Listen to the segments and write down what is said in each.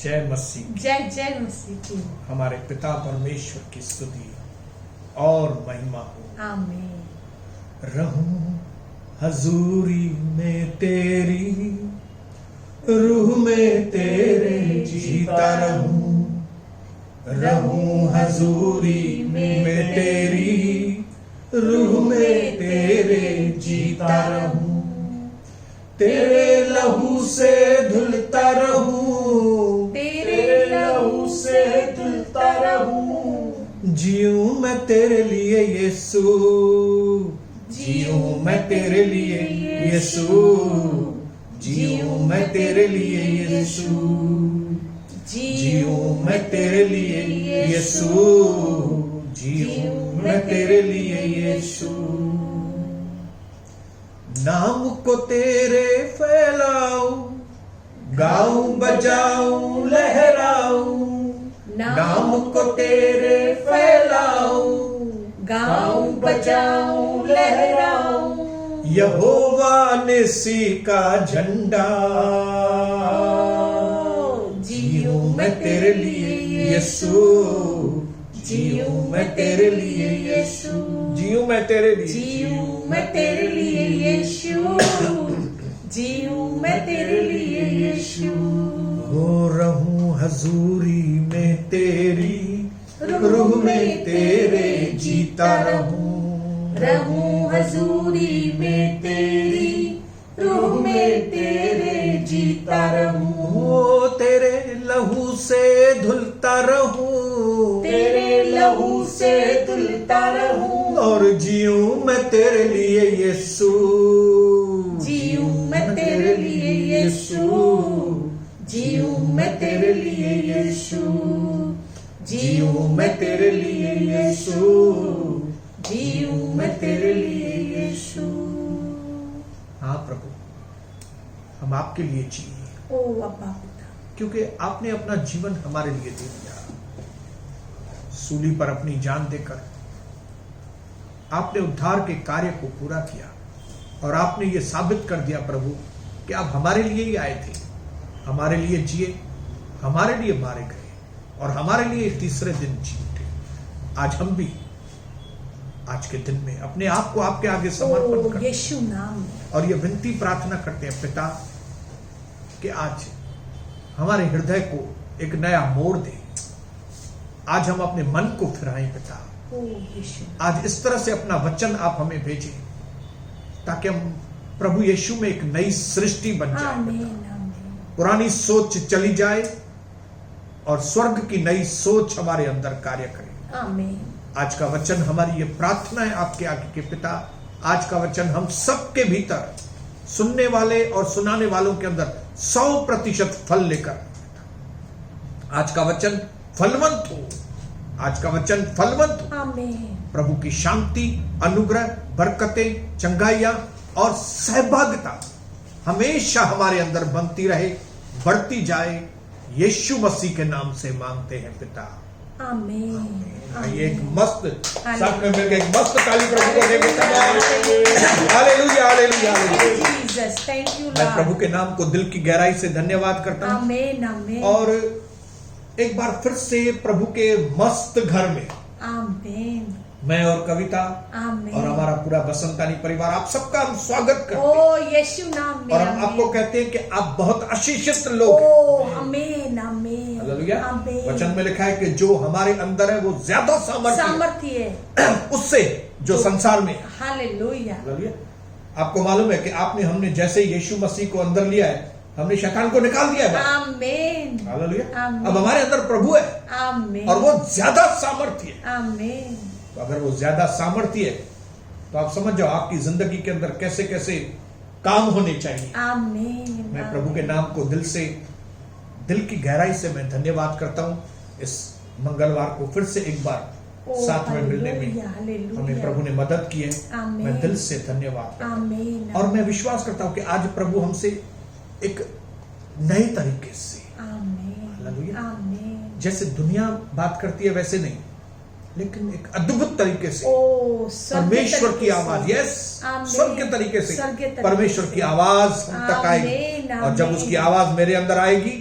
जय मसीह, जय जय मसीह की। हमारे पिता परमेश्वर की स्तुति और महिमा हो। आमीन। रहूं हजूरी में तेरी, रूह में तेरे जीता रहूं। रहूं हजूरी में तेरी, रूह में तेरे जीता रहूं। तेरे लहू से धुलता रहूं, तेरे लहू से धुलता रहूं। जीऊं मैं तेरे लिए यीशु, जीऊं मैं तेरे लिए यीशु, जीऊं मैं तेरे लिए यीशु, जीऊं मैं तेरे लिए यीशु, जीऊं मैं तेरे लिए यीशु। नाम को तेरे फैलाऊं, गाऊं बजाऊं लहराऊं। नाम को तेरे फैलाऊं, गाऊं बजाऊं लहराऊं। यहोवा निसी का झंडा, जीऊं मैं तेरे लिए यीशु, जीऊं मैं तेरे लिए यीशु, जीऊं मैं तेरे लिए, जीऊं मैं तेरे लिए यीशु, जीऊं मैं तेरे लिए यीशु। हो रहूं हजूरी में तेरी, रूह में तेरे जीता रहूं। रहूं हजूरी में तेरी, रूह में तेरे जीता रहूं। हो तेरे लहू से धुलता रहूं, तेरे लहू से धुलता रहूं। और जीऊं मैं तेरे लिए यीशु, जीऊं मैं तेरे लिए यीशु, जीऊं मैं तेरे लिए यीशु, जीऊं मैं तेरे लिए यीशु, जीऊं मैं तेरे लिए यीशु। हाँ प्रभु, हम आपके लिए जिए, ओ अब्बा पिता, क्योंकि आपने अपना जीवन हमारे लिए दे दिया। सूली पर अपनी जान देकर आपने उद्धार के कार्य को पूरा किया, और आपने ये साबित कर दिया प्रभु कि आप हमारे लिए ही आए थे, हमारे लिए जिए, हमारे लिए मारे गए, और हमारे लिए तीसरे दिन जी उठे। आज हम भी आज के दिन में अपने आप को आपके आगे समर्पण करते यीशु नाम में, और ये विनती प्रार्थना करते हैं पिता कि आज हमारे हृदय को एक नया मोड़ दे। आज हम अपने मन को फिराएं पिता। ओ यीशु, आज इस तरह से अपना वचन आप हमें भेजें ताकि हम प्रभु यीशु में एक नई सृष्टि बन जाए। आमीन आमीन। पुरानी सोच चली जाए और स्वर्ग की नई सोच हमारे अंदर कार्य करे। आमीन। आज का वचन, हमारी ये प्रार्थना है आपके आगे के पिता, आज का वचन हम सबके भीतर, सुनने वाले और सुनाने वालों के अंदर 100% फल लेकर, आज का वचन फलवंत हो, आज का वचन फलवंत हो। आमीन। प्रभु की शांति, अनुग्रह, बरकतें, चंगाइयां और सहभागिता हमेशा हमारे अंदर बनती रहे, बढ़ती जाए। यीशु मसीह के नाम से मांगते हैं पिता, आमीन। आइए एक मस्त साथ में मिलकर एक मस्त ताली प्रभु को दे देते हैं। Hallelujah hallelujah hallelujah. Jesus, thank you मैं प्रभु के नाम को दिल की गहराई से धन्यवाद करता हूँ। आमीन आमीन। और एक बार फिर से प्रभु के मस्त घर में आमीन। मैं और कविता आमीन। और हमारा पूरा बसंतानी परिवार आप सबका हम स्वागत करते हैं, ओ यीशु नाम में, और हम आपको कहते हैं कि आप बहुत आशीषित लोग हैं। ओ आमीन आमीन। हालेलुया। आमीन। वचन में लिखा है कि जो हमारे अंदर है वो ज्यादा सामर्थ्य है उससे जो संसार में है। हालेलुया। हालेलुया। आपको मालूम है कि हमने जैसे यीशु मसीह को अंदर लिया है, हमने शैतान को निकाल दिया है। आमीन हालेलुया। आमीन। अब हमारे अंदर प्रभु है आमीन। और वो ज्यादा सामर्थ्य है। आमीन। तो अगर वो ज्यादा सामर्थ्य है तो आप समझ जाओ आपकी जिंदगी के अंदर कैसे कैसे काम होने चाहिए। आमीन। मैं प्रभु के नाम को दिल से, दिल की गहराई से मैं धन्यवाद करता हूं। इस मंगलवार को फिर से एक बार साथ में मिलने में हमें प्रभु ने मदद की है। आमीन। मैं दिल से धन्यवाद करता हूं। आमीन। और मैं विश्वास करता हूं कि आज प्रभु हमसे एक नए तरीके से, आमीन। हालेलुया, आमीन। जैसे दुनिया बात करती है वैसे नहीं, लेकिन एक अद्भुत तरीके से परमेश्वर की आवाज, यस, स्वर्ग के तरीके से परमेश्वर की आवाज हम तक आएगी। और जब उसकी आवाज मेरे अंदर आएगी,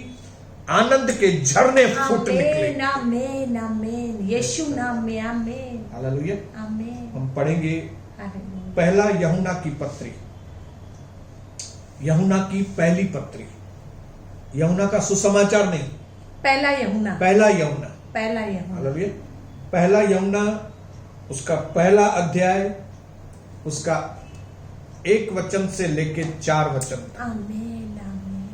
आनंद के झरने फूट निकले। आमेन आमेन आमेन, यीशु नाम में आमेन हालेलुया। आमेन। हम पढ़ेंगे हालेलुया। पहला यूहन्ना की पत्री, यूहन्ना की पहली पत्री, यूहन्ना का सुसमाचार नहीं, पहला यूहन्ना, पहला यूहन्ना। पहला यूहन्ना। हालेलुया। पहला यूहन्ना, उसका पहला अध्याय, उसका 1 वचन से लेके 4 वचन तक आमेन आमेन।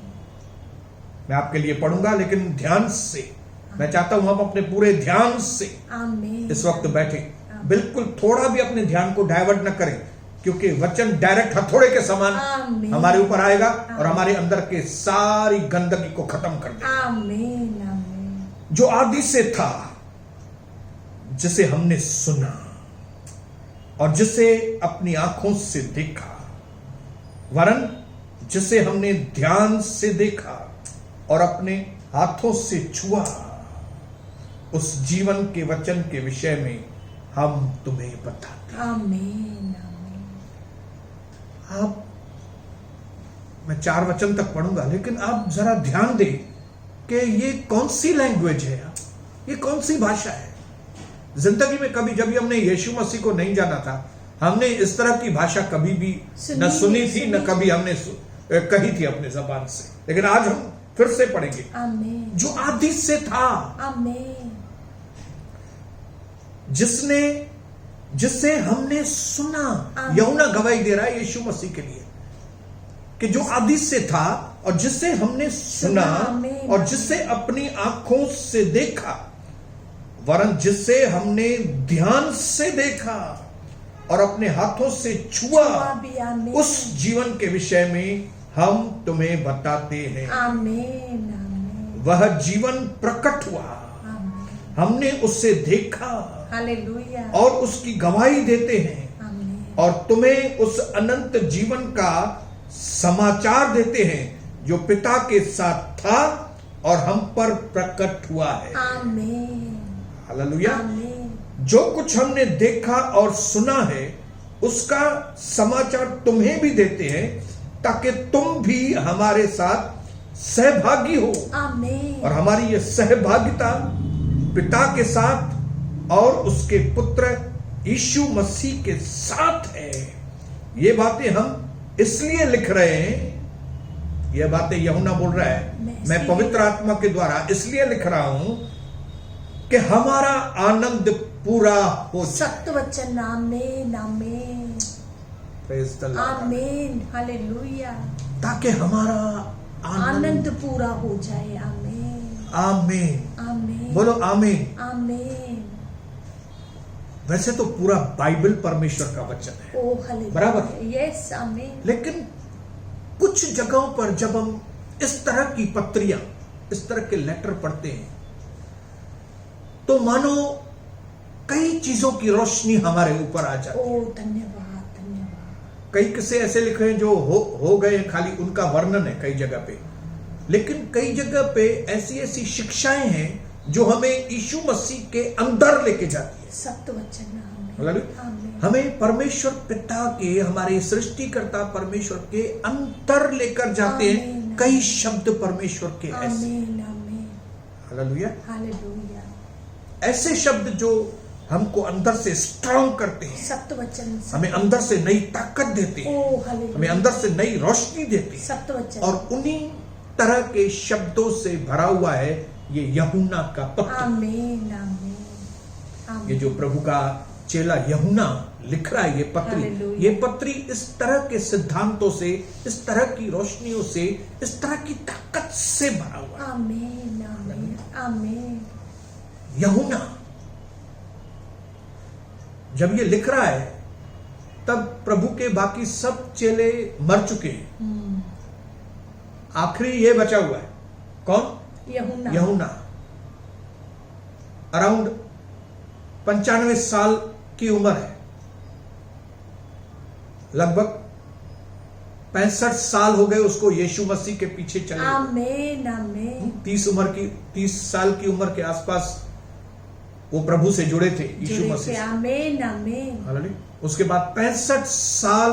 मैं आपके लिए पढ़ूंगा, लेकिन ध्यान से। मैं चाहता हूं हम अपने पूरे ध्यान से आमेन। इस वक्त बैठे, बिल्कुल थोड़ा भी अपने ध्यान को डाइवर्ट न करें, क्योंकि वचन डायरेक्ट हथौड़े के समान आमीन। हमारे ऊपर आएगा और हमारे अंदर के सारी गंदगी को खत्म कर देगा। आमीन आमीन। जो आदि से था, जिसे हमने सुना और जिसे अपनी आंखों से देखा, वरन जिसे हमने ध्यान से देखा और अपने हाथों से छुआ, उस जीवन के वचन के विषय में हम तुम्हें बताते हैं। आमीन आमीन। आप, मैं 4 वचन तक पढ़ूंगा, लेकिन आप जरा ध्यान दें कि ये कौन सी लैंग्वेज है, ये कौन सी भाषा है। जिंदगी में कभी, जब भी हमने यीशु मसीह को नहीं जाना था, हमने इस तरह की भाषा कभी भी न सुनी थी, न कभी हमने कही थी अपने जबान से। लेकिन आज हम फिर से पढ़ेंगे, आमीन। जो आदि से था, आमीन। जिसे हमने सुना। यूहन्ना गवाही दे रहा है यीशु मसीह के लिए कि जो आदि से था और जिसे हमने सुना और जिसे अपनी आंखों से देखा, वरन जिसे हमने ध्यान से देखा और अपने हाथों से छुआ, उस जीवन के विषय में हम तुम्हें बताते हैं। आमीन आमीन। वह जीवन प्रकट हुआ, हमने उससे देखा हालेलुया और उसकी गवाही देते हैं, आमीन। और तुम्हें उस अनंत जीवन का समाचार देते हैं जो पिता के साथ था और हम पर प्रकट हुआ है। आमीन हालेलुया। आमीन। जो कुछ हमने देखा और सुना है, उसका समाचार तुम्हें भी देते हैं, ताकि तुम भी हमारे साथ सहभागी हो। आमीन। और हमारी यह सहभागिता पिता के साथ और उसके पुत्र यीशु मसीह के साथ है। ये बातें हम इसलिए लिख रहे हैं, यह बातें यूहन्ना बोल रहा है, मैं पवित्र आत्मा के द्वारा इसलिए लिख रहा हूं कि हमारा आनंद पूरा हो। सत्य वचन। आमीन आमीन। Praise the Lord. आमीन हालेलुया। ताकि हमारा आनंद पूरा हो जाए। आमीन आमीन। आमीन। बोलो आमीन। आमीन। वैसे तो पूरा बाइबल परमेश्वर का वचन है, ओ हालेलुया। बराबर। यस आमीन। लेकिन कुछ जगहों पर जब हम इस तरह की पत्रियां, इस तरह के लेटर पढ़ते हैं, तो मानो कई चीजों की रोशनी हमारे ऊपर आ जाती है। ओ धन्यवाद धन्यवाद। कई किस्से ऐसे लिखे हैं जो हो गए, खाली उनका वर्णन है कई जगह पे, लेकिन कई जगह पे ऐसी ऐसी शिक्षाएं हैं जो हमें यीशु मसीह के अंदर लेके जाती है। सत्य वचन। आमीन। हमें परमेश्वर पिता के, हमारे सृष्टिकर्ता परमेश्वर के अंतर लेकर जाते हैं। कई शब्द परमेश्वर के ऐसे। आमीन आमीन। हालेलुया। हालेलुया। ऐसे शब्द जो हमको अंदर से स्ट्रांग करते हैं, सत्य वचन। हमें अंदर से नई ताकत देते हैं, ओ हालेलुया। हमें अंदर से नई रोशनी देते हैं। सत्य वचन। और उन्हीं तरह के शब्दों से भरा हुआ है ये यूहन्ना का पत्र। आमीन आमीन आमीन। ये जो प्रभु का चेला यूहन्ना लिख रहा है, ये पत्री, हालेलुया। ये पत्री इस तरह के सिद्धांतों से, इस तरह की रोशनियों से, इस तरह की ताकत से भरा हुआ है। आमीन आमीन आमीन। यूहन्ना जब ये लिख रहा है, तब प्रभु के बाकी सब चेले मर चुके हैं, आखिरी ये बचा हुआ है। कौन? यूहन्ना। यूहन्ना। अराउंड 95 साल की उम्र है, लगभग 65 साल हो गए उसको यीशु मसीह के पीछे चले। आमीन आमीन। 30 साल की उम्र के आसपास वो प्रभु से जुड़े थे, यीशु मसीह से। आमीन आमीन। हालेलुया। उसके बाद 65 साल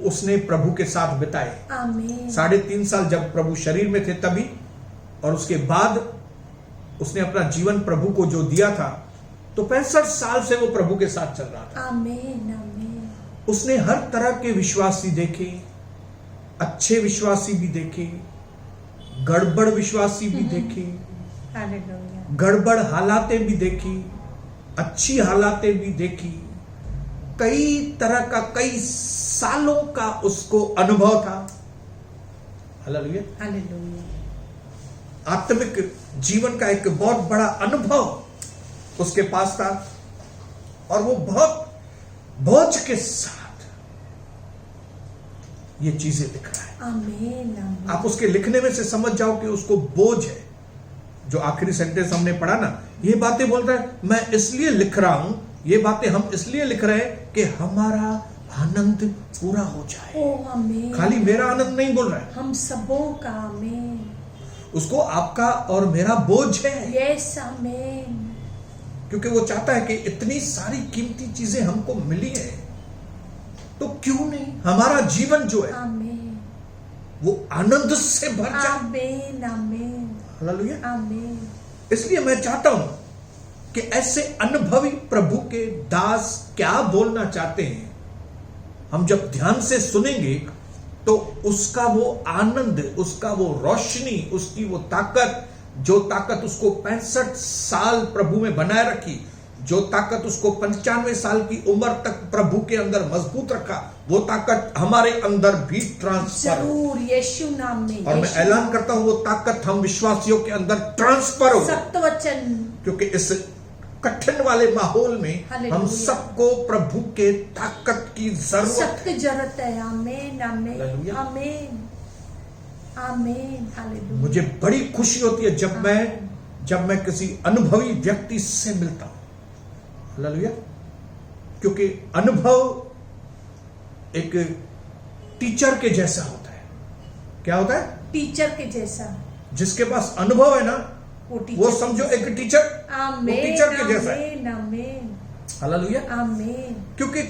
उसने प्रभु के साथ बिताए। आमीन। 3.5 साल जब प्रभु शरीर में थे तभी, और उसके बाद उसने अपना जीवन प्रभु को जो दिया था, तो 65 साल से वो प्रभु के साथ चल रहा था। आमीन आमीन। उसने हर तरह के विश्वासी देखे, अच्छे विश्वासी भी देखे, गड़बड़ विश्वासी भी देखे, हालेलुया। गड़बड़ हालातें भी देखी, अच्छी हालातें भी देखी, कई तरह का, कई सालों का उसको अनुभव था। हालेलुया। हालेलुया। आत्मिक जीवन का एक बहुत बड़ा अनुभव उसके पास था, और वो बहुत बोझ के साथ ये चीजें लिख रहा है। आमीन आमीन। आप उसके लिखने में से समझ जाओ कि उसको बोझ है। जो आखिरी सेंटेंस हमने पढ़ा ना, ये बातें बोल रहा है, मैं इसलिए लिख रहा हूं, ये बातें हम इसलिए लिख रहे हैं कि हमारा आनंद पूरा हो जाए। ओ आमीन। खाली मेरा आनंद नहीं बोल रहा है, हम सबों का। आमीन। उसको आपका और मेरा बोझ है, यस आमीन। क्योंकि वो चाहता है कि इतनी सारी कीमती चीजें हमको मिली है, तो क्यों नहीं हमारा जीवन जो है आमीन। वो आनंद से भर जाए। आमीन आमीन। हालेलुया। आमीन। इसलिए मैं चाहता हूं कि ऐसे अनुभवी प्रभु के दास क्या बोलना चाहते हैं, हम जब ध्यान से सुनेंगे तो उसका वो आनंद, उसका वो रोशनी, उसकी वो ताकत, जो ताकत उसको 65 साल प्रभु में बनाए रखी, जो ताकत उसको 95 साल की उम्र तक प्रभु के अंदर मजबूत रखा, वो ताकत हमारे अंदर भी ट्रांसफर हो। जरूर यीशु नाम में। और मैं ऐलान करता हूं वो ताकत हम विश्वासियों के अंदर ट्रांसफर हो, सत्य वचन। क्योंकि इस कठिन वाले माहौल में हालेलुया। हम सबको प्रभु के ताकत की जरूरत सख्त है। जरूरत है। आमीन आमीन हालेलुया। आमीन आमीन। हालेलुया। मुझे बड़ी खुशी होती है जब मैं किसी अनुभवी व्यक्ति से मिलता हूं। हालेलुया। क्योंकि अनुभव एक टीचर के जैसा होता है। क्या होता है? टीचर के जैसा। जिसके पास अनुभव है ना, टीचर वो समझो एक टीचर, आमीन वो टीचर के जैसा है। आमीन आमीन हालेलुया। आमीन। क्योंकि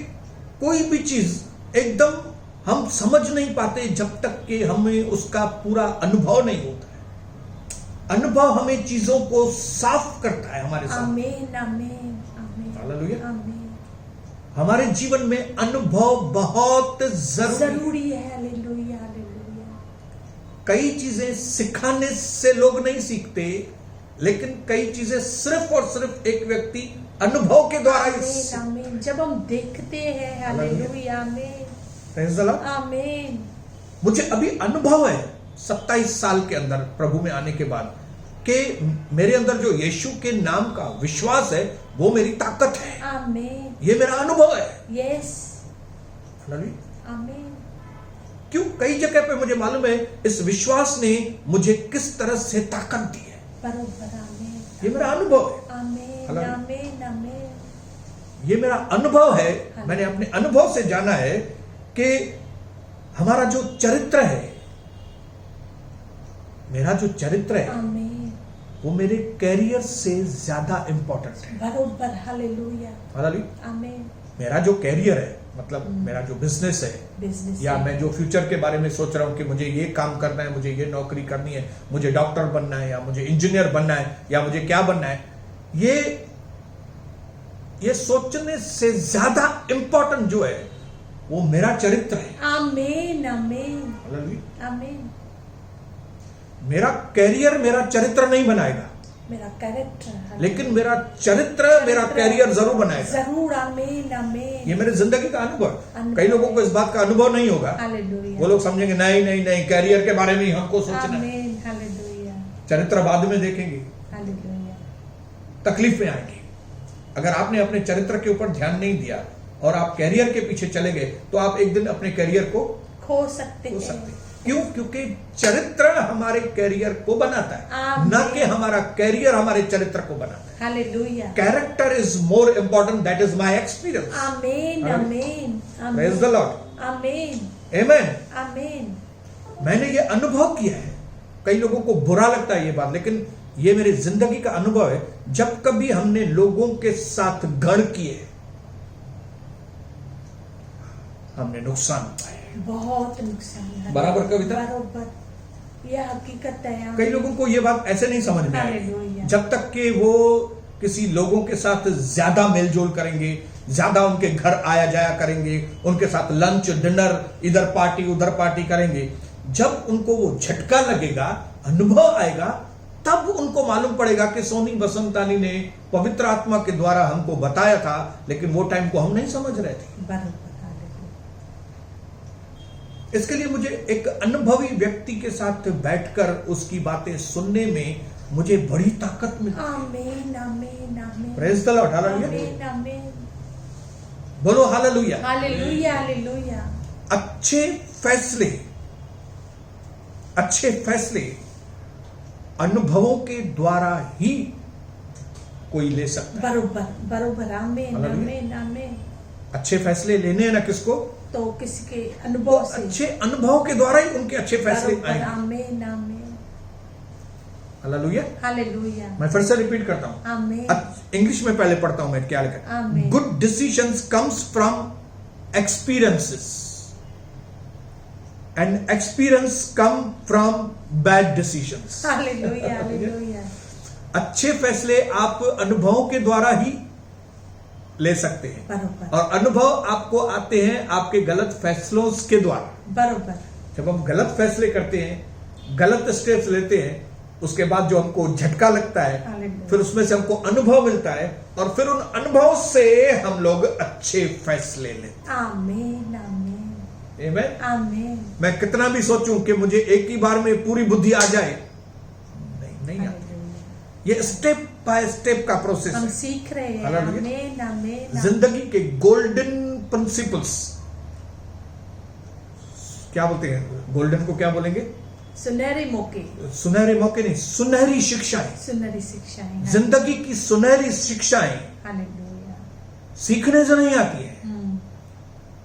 कोई भी चीज एकदम हम समझ नहीं पाते जब तक कि हमें उसका पूरा अनुभव नहीं होता है। अनुभव हमें चीजों को साफ करता है हमारे सामने। आमीन आमीन आमीन। हालेलुया। आमीन। हमारे जीवन में अनुभव बहुत जरूरी है। है। Hallelujah hallelujah. कई चीजें सिखाने से लोग नहीं सीखते, लेकिन कई चीजें सिर्फ और सिर्फ एक व्यक्ति अनुभव के द्वारा ही आमीन आमीन। जब हम देखते हैं। हालेलुया आमीन Praise the Lord। आमीन। मुझे अभी अनुभव है 27 साल के अंदर प्रभु में आने के बाद कि मेरे अंदर जो यीशु के नाम का विश्वास है वो मेरी ताकत है। आमीन। ये मेरा अनुभव है। Yes hallelujah. आमीन। क्यों? कई जगह पे मुझे मालूम है इस विश्वास ने मुझे किस तरह से ताकत दी है। बरोबर। आमीन। ये मेरा अनुभव है। आमीन हालेलुया। आमीन आमीन। ये मेरा अनुभव है। मैंने अपने अनुभव से जाना है कि हमारा जो चरित्र है, मेरा जो चरित्र है, आमीन। वो मेरे कैरियर से ज्यादा इंपॉर्टेंट है। बरोबर। Hallelujah hallelujah. आमीन। मेरा जो कैरियर है, मतलब मेरा जो बिजनेस है, बिजनेस या मैं जो फ्यूचर के बारे में सोच रहा हूं कि मुझे ये काम करना है, मुझे ये नौकरी करनी है, मुझे डॉक्टर बनना है, या मुझे इंजीनियर बनना है, या मुझे क्या बनना है, ये सोचने से ज्यादा इंपॉर्टेंट जो है वो मेरा चरित्र है। आमीन आमीन हालेलुया। आमीन। मेरा कैरियर मेरा चरित्र नहीं बनाएगा, मेरा कैरेक्टर, लेकिन मेरा चरित्र मेरा कैरियर जरूर बनाएगा। जरूर। आमीन आमीन। ये मेरे जिंदगी का अनुभव है। कई लोगों को इस बात का अनुभव नहीं होगा। हालेलुया। वो लोग समझेंगे नहीं नहीं नहीं, कैरियर के बारे में ही हमको सोचना है, आमीन। हालेलुया चरित्र बाद में देखेंगे, हालेलुया। तकलीफ में आएंगे। अगर आपने अपने चरित्र के ऊपर ध्यान नहीं दिया और आप कैरियर के पीछे चले गए, तो आप एक दिन अपने कैरियर को खो सकते हो हैं। सकते हैं। क्यों? क्योंकि चरित्र हमारे कैरियर को बनाता है, आमीन। न कि हमारा कैरियर हमारे चरित्र को बनाता है। Hallelujah. Character is more important, that is my experience. आमीन आमीन प्रेज द लॉर्ड। आमीन आमेन। आमीन। मैंने ये अनुभव किया है। कई लोगों को बुरा लगता है ये बात, लेकिन ये मेरी जिंदगी का अनुभव है। जब कभी हमने लोगों के साथ गढ़ किए, हमने नुकसान पाए। बहुत नुकसान है। बराबर कविता? बराबर। यह हकीकत है। कई लोगों को ये बात ऐसे नहीं समझ में आएगी हालेलुया। जब तक कि वो किसी लोगों के साथ ज्यादा मेलजोल करेंगे, ज्यादा उनके घर आया जाया करेंगे, उनके साथ लंच डिनर, इधर पार्टी उधर पार्टी करेंगे। जब उनको वो झटका लगेगा, अनुभव आएगा, तब उनको मालूम पड़ेगा कि सोनी बसंतानी ने पवित्र आत्मा के द्वारा हमको बताया था, लेकिन वो टाइम को हम नहीं समझ रहे थे। बराबर, हालेलुया। इसके लिए मुझे एक अनुभवी व्यक्ति के साथ बैठकर उसकी बातें सुनने में मुझे बड़ी ताकत मिलती है। आमीन, आमीन, आमीन। Praise the Lord, hallelujah. आमीन, आमीन। बोलो हालेलुया। Hallelujah, hallelujah. अच्छे फैसले अनुभवों के द्वारा ही कोई ले सकता है। बरोबर, बरोबर। आमीन, हालेलुया। आमीन, आमीन। अच्छे फैसले लेने हैं ना किसको? तो किसी के वो अनुभव से। अच्छे अनुभव के द्वारा ही उनके अच्छे फैसले बरोबर, आएंगे। आमीन, आमीन। हालेलुया। हालेलुया। मैं फिर से रिपीट करता हूं, आमीन। इंग्लिश में पहले पढ़ता हूं मैं, क्या लिखा? आमीन। Good decisions comes from experiences and experience come from bad decisions. Hallelujah, hallelujah. अच्छे फैसले आप अनुभवों के द्वारा ही ले सकते हैं, बरोबर, और अनुभव आपको आते हैं आपके गलत फैसलों के द्वारा। बरोबर। जब हम गलत फैसले करते हैं, गलत स्टेप्स लेते हैं, उसके बाद जो हमको झटका लगता है, हालेलुया। फिर उसमें से हमको अनुभव मिलता है, और फिर उन अनुभव से हम लोग अच्छे फैसले लेते आमीन, आमीन, हैं। आमीन। आमीन। मैं कितना भी सोचूं कि मुझे एक ही बार में पूरी बुद्धि आ जाए, नहीं आती। हालेलुया। ये स्टेप बाय स्टेप का प्रोसेस हम है। सीख रहे हैं। हालेलुया। आमीन, आमीन। जिंदगी के गोल्डन प्रिंसिपल्स, क्या बोलते हैं गोल्डन को, क्या बोलेंगे? सुनहरे मौके, सुनहरे मौके नहीं, सुनहरी शिक्षाएं, सुनहरी शिक्षाएं। जिंदगी की सुनहरी शिक्षाएं हालेलुया। सीखने से नहीं आती है,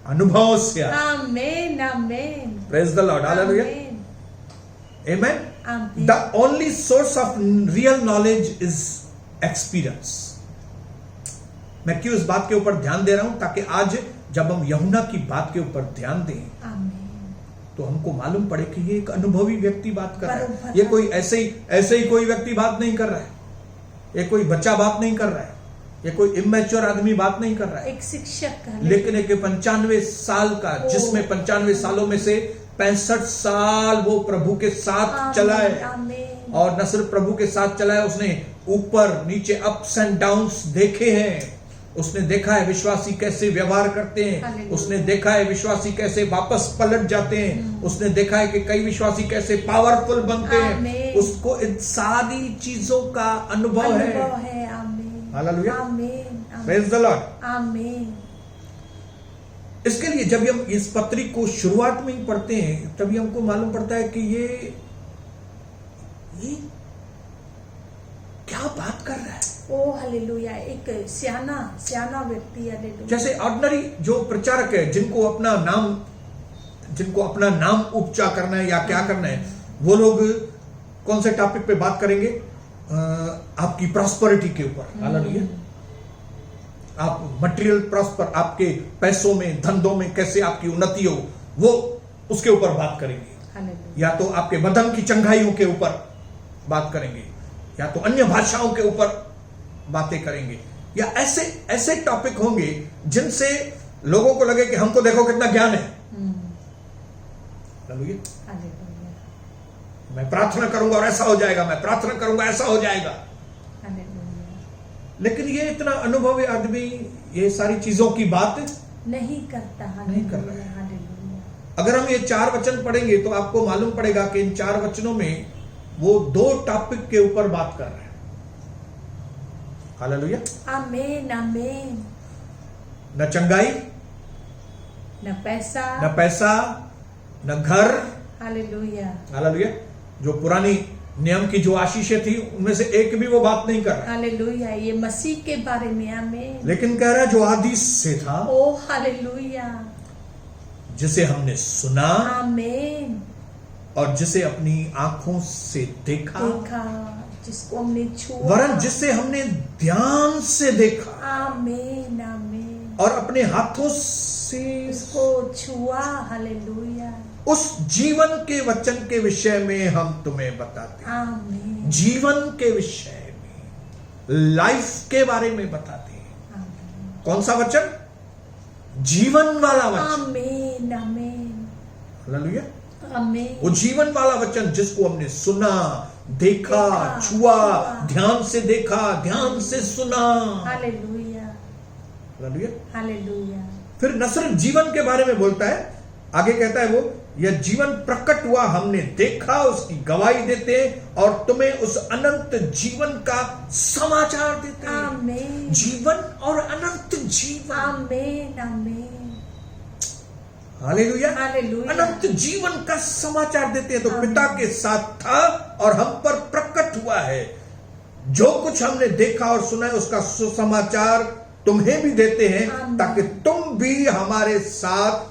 अनुभव से आती है। आमीन, आमीन। प्रेज द लॉर्ड, हालेलुया, आमीन, आमेन। आमीन। The only source of real knowledge is experience. मैं क्यों इस बात के ऊपर ध्यान दे रहा हूं? ताकि आज जब हम यूहन्ना की बात के ऊपर ध्यान दें, आमीन। तो हमको मालूम पड़े कि ये एक अनुभवी व्यक्ति बात कर रहा है। बरोबर। ये कोई ऐसे ही कोई व्यक्ति बात नहीं कर रहा है, ये कोई बच्चा बात नहीं कर रहा है, ये कोई इमेच्योर आदमी बात नहीं कर रहा है, एक शिक्षक है। लेकिन एक 95 साल का, जिसमें 95 सालों में से 65 साल वो प्रभु के साथ चला है, आमीन। और न सिर्फ प्रभु के साथ चला है, उसने ऊपर नीचे अप्स एंड डाउन्स देखे हैं। उसने देखा है विश्वासी कैसे व्यवहार करते हैं, हालेलुया। उसने देखा है विश्वासी कैसे वापस पलट जाते हैं, उसने देखा है कि कई विश्वासी कैसे पावरफुल बनते हैं। आमीन। उसको इन सारी चीजों का अनुभव है। आमीन। हालेलुया। आमीन, प्रेज द लॉर्ड। आमीन। इसके लिए जब हम इस पत्री को शुरुआत में ही पढ़ते हैं, तभी हमको मालूम पड़ता है कि ये क्या बात कर रहा है। ओ हालेलुया। एक सियाना व्यक्ति, हालेलुया। जैसे ऑर्डिनरी जो प्रचारक है, जिनको अपना नाम उपचा करना है या क्या करना है, वो लोग कौन से टॉपिक पे बात करेंगे? आपकी प्रॉस्पेरिटी के ऊपर। हालेलुया। आप मटेरियल प्रॉस्पर, आपके पैसों में, धंधों में कैसे आपकी उन्नति हो, वो उसके ऊपर बात करेंगे। हालेलुया। या तो आपके बदन की चंगाइयों के ऊपर बात करेंगे, या तो अन्य भाषाओं के ऊपर बातें करेंगे, या ऐसे टॉपिक होंगे जिनसे लोगों को लगे कि हमको देखो कितना ज्ञान है। हालेलुया। हालेलुया। मैं प्रार्थना करूंगा और ऐसा हो जाएगा, मैं प्रार्थना करूंगा ऐसा हो जाएगा। हालेलुया। लेकिन ये इतना अनुभवी आदमी ये सारी चीजों की बात नहीं करता। नहीं कर रहा है। हालेलुया। अगर हम ये 4 वचन पढ़ेंगे तो आपको मालूम पड़ेगा कि इन 4 वचनों में वो 2 टॉपिक के ऊपर बात कर रहे हैं। हालेलुया। आमीन, आमीन। न चंगाई, न पैसा, न घर। हालेलुया। हालेलुया। जो पुरानी नियम की जो आशीषें थी, उनमें से एक भी वो बात नहीं कर रहा, हालेलुया। ये मसीह के बारे में। आमीन। लेकिन कह रहा है जो आदि से था, ओ हालेलुया। जिसे हमने सुना आमीन। और जिसे अपनी आंखों से देखा, जिसको हमने छुआ, वरन जिसे हमने ध्यान से देखा आमीन, आमीन, और अपने हाथों से उसको छुआ। हालेलुया। उस जीवन के वचन के विषय में हम तुम्हें बताते हैं। आमीन। जीवन के विषय में, लाइफ के बारे में बताते हैं। आमीन। कौन सा वचन? जीवन वाला वचन। आमीन। आमीन। हालेलुया। आमीन। वो जीवन वाला वचन जिसको हमने सुना, देखा, छुआ, ध्यान से देखा, ध्यान से सुना। हालेलुया। हालेलुया। हालेलुया। फिर न सिर्फ जीवन के बारे में बोलता है, आगे कहता है वो, यह जीवन प्रकट हुआ, हमने देखा, उसकी गवाही देते हैं और तुम्हें उस अनंत जीवन का समाचार देते हैं। आमीन। जीवन और अनंत जीवन। आमीन। आमीन। हालेलुया। हालेलुया। अनंत जीवन का समाचार देते हैं। तो पिता के साथ था और हम पर प्रकट हुआ है। जो कुछ हमने देखा और सुना है उसका सुसमाचार तुम्हें भी देते हैं, ताकि तुम भी हमारे साथ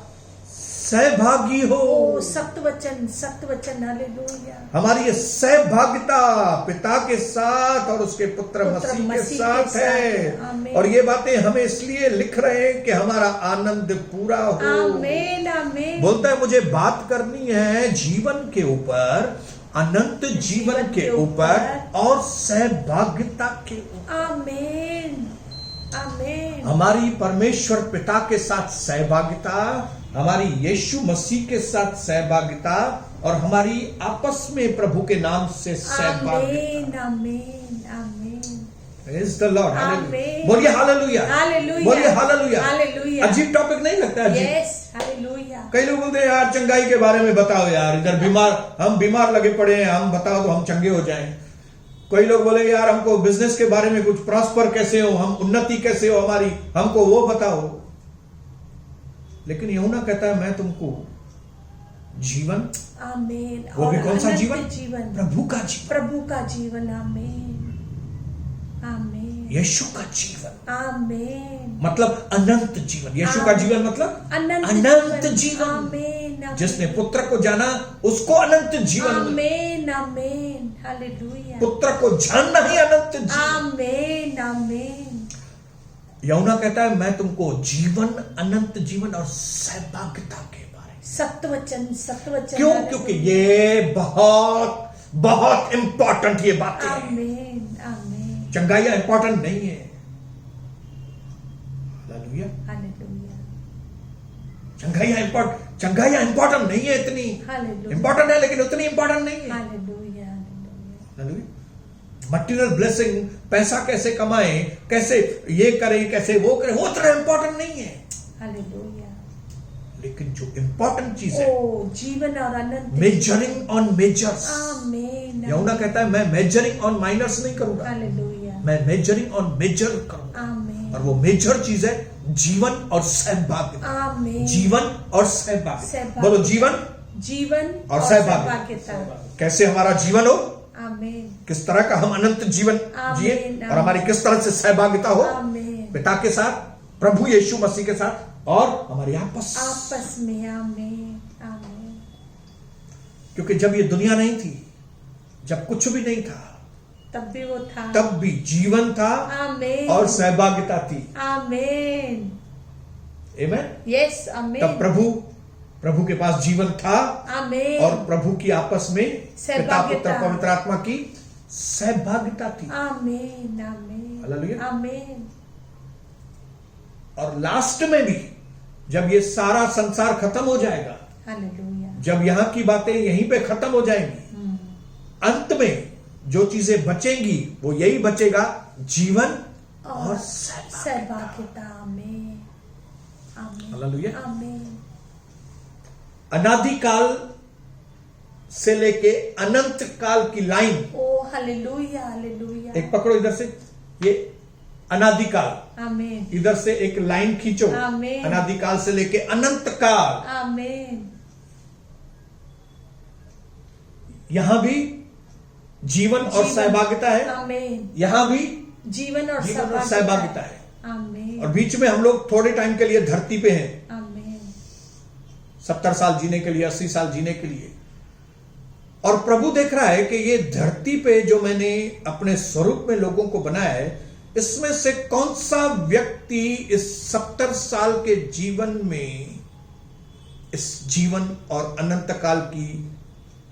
सहभागी हो। ओ सत्य वचन, सत्य वचन। हालेलुया। हमारी ये सहभागिता पिता के साथ और उसके पुत्र मसीह के साथ है। आमीन। और ये बातें हमें इसलिए लिख रहे हैं कि हमारा आनंद पूरा हो। आमीन। आमीन। बोलता है मुझे बात करनी है जीवन के ऊपर, अनंत जीवन के ऊपर और सहभागिता के ऊपर। आमीन। आमीन। हमारी परमेश्वर पिता के साथ सहभागिता, हमारी यीशु मसीह के साथ सहभागिता और हमारी आपस में प्रभु के नाम से सहभागिता। आमीन। आमीन। Praise the Lord. आमीन। Hallelujah. बोलिए हालेलुया। हालेलुया। बोलिए हालेलुया। हालेलुया। अजीब टॉपिक नहीं लगता? अजीब। यस। हालेलुया। कई लोग बोलते हैं यार चंगाई के बारे में बताओ यार, इधर हम बीमार लगे पड़े हैं, हम बताओ तो हम चंगे हो जाएं। कोई लोग बोले यार हमको बिजनेस के बारे में कुछ प्रॉस्पर कैसे हो, हम उन्नति कैसे हो हमारी, हमको वो बताओ। लेकिन यूहन्ना कहता है मैं तुमको जीवन, आमीन। वो भी कौन सा अनंत जीवन? जीवन। प्रभु का जीवन, प्रभु का जीवन। आमीन। आमीन। यीशु का जीवन, आमीन। मतलब अनंत जीवन। यीशु का जीवन मतलब अनंत जीवन। आमीन। जिसने पुत्र को जाना उसको अनंत जीवन। आमीन। आमीन। हालेलुया। पुत्र को जानना ही अनंत जीवन। आमीन। आमीन। यूहन्ना कहता है मैं तुमको जीवन, अनंत जीवन और सहभागिता के बारे में। सत्य वचन, सत्य वचन। क्यों? क्योंकि ये बहुत बहुत इंपॉर्टेंट ये बातें हैं। आमीन। आमीन। चंगाइयां इंपॉर्टेंट नहीं है। हालेलुया। हालेलुया। चंगाइयां इंपॉर्टेंट नहीं है इतनी। हालेलुया। इंपॉर्टेंट है लेकिन उतनी इंपॉर्टेंट नहीं है। Hallelujah. Hallelujah. Hallelujah. Material blessing, पैसा कैसे कमाएं, कैसे ये करें, कैसे वो करें, वो तरह इंपॉर्टेंट नहीं है। हालेलुया। लेकिन जो इंपॉर्टेंट चीज है, ओ जीवन और अनंत। Measuring on measures. आमीन। यूहन्ना कहता है मैं मेजरिंग ऑन माइनर्स नहीं करूंगा, हालेलुया। मैं मेजरिंग ऑन मेजर करूंगा। आमीन। और वो मेजर चीज है जीवन और सहभागिता। आमीन। जीवन और सहभागिता। सहभागिता। बोलो जीवन जीवन और सहभागिता। कैसे हमारा जीवन हो, आमीन। किस तरह का हम अनंत जीवन जिए आमीन। और हमारी किस तरह से सहभागिता हो आमीन। पिता के साथ, प्रभु यीशु मसीह के साथ और हमारी आपस में। आमीन। आमीन। क्योंकि जब ये दुनिया नहीं थी, जब कुछ भी नहीं था, तब भी वो था, तब भी जीवन था। आमीन। और सहभागिता थी। आमीन। आमीन। यस। आमीन। तब प्रभु के पास जीवन था। आमीन। और प्रभु की आपस में पिता, पुत्र, पवित्र आत्मा की सहभागिता थी। आमीन। आमीन। हालेलुया। आमीन। और लास्ट में भी जब ये सारा संसार खत्म हो जाएगा, हालेलुया, जब यहां की बातें यहीं पे खत्म हो जाएंगी, अंत में जो चीजें बचेंगी वो यही बचेगा, जीवन और सहभागिता। आमीन। आमीन। हालेलुया। आमीन। अनादिकाल से लेके अनंत काल की लाइन, ओ हालेलुया। हालेलुया। एक पकड़ो इधर से, ये अनादिकाल, आमीन। इधर से एक लाइन खींचो, आमीन। अनादिकाल से लेके अनंत काल। आमीन। यहां भी जीवन और सहभागिता है। आमीन। यहां भी जीवन और सहभागिता है। आमीन। और बीच में हम लोग थोड़े टाइम के लिए धरती पे हैं, आमीन। 70 साल जीने के लिए, 80 साल जीने के लिए। और प्रभु देख रहा है कि ये धरती पे जो मैंने अपने स्वरूप में लोगों को बनाया है, इसमें से कौन सा व्यक्ति इस 70 साल के जीवन में इस जीवन और अनंत काल की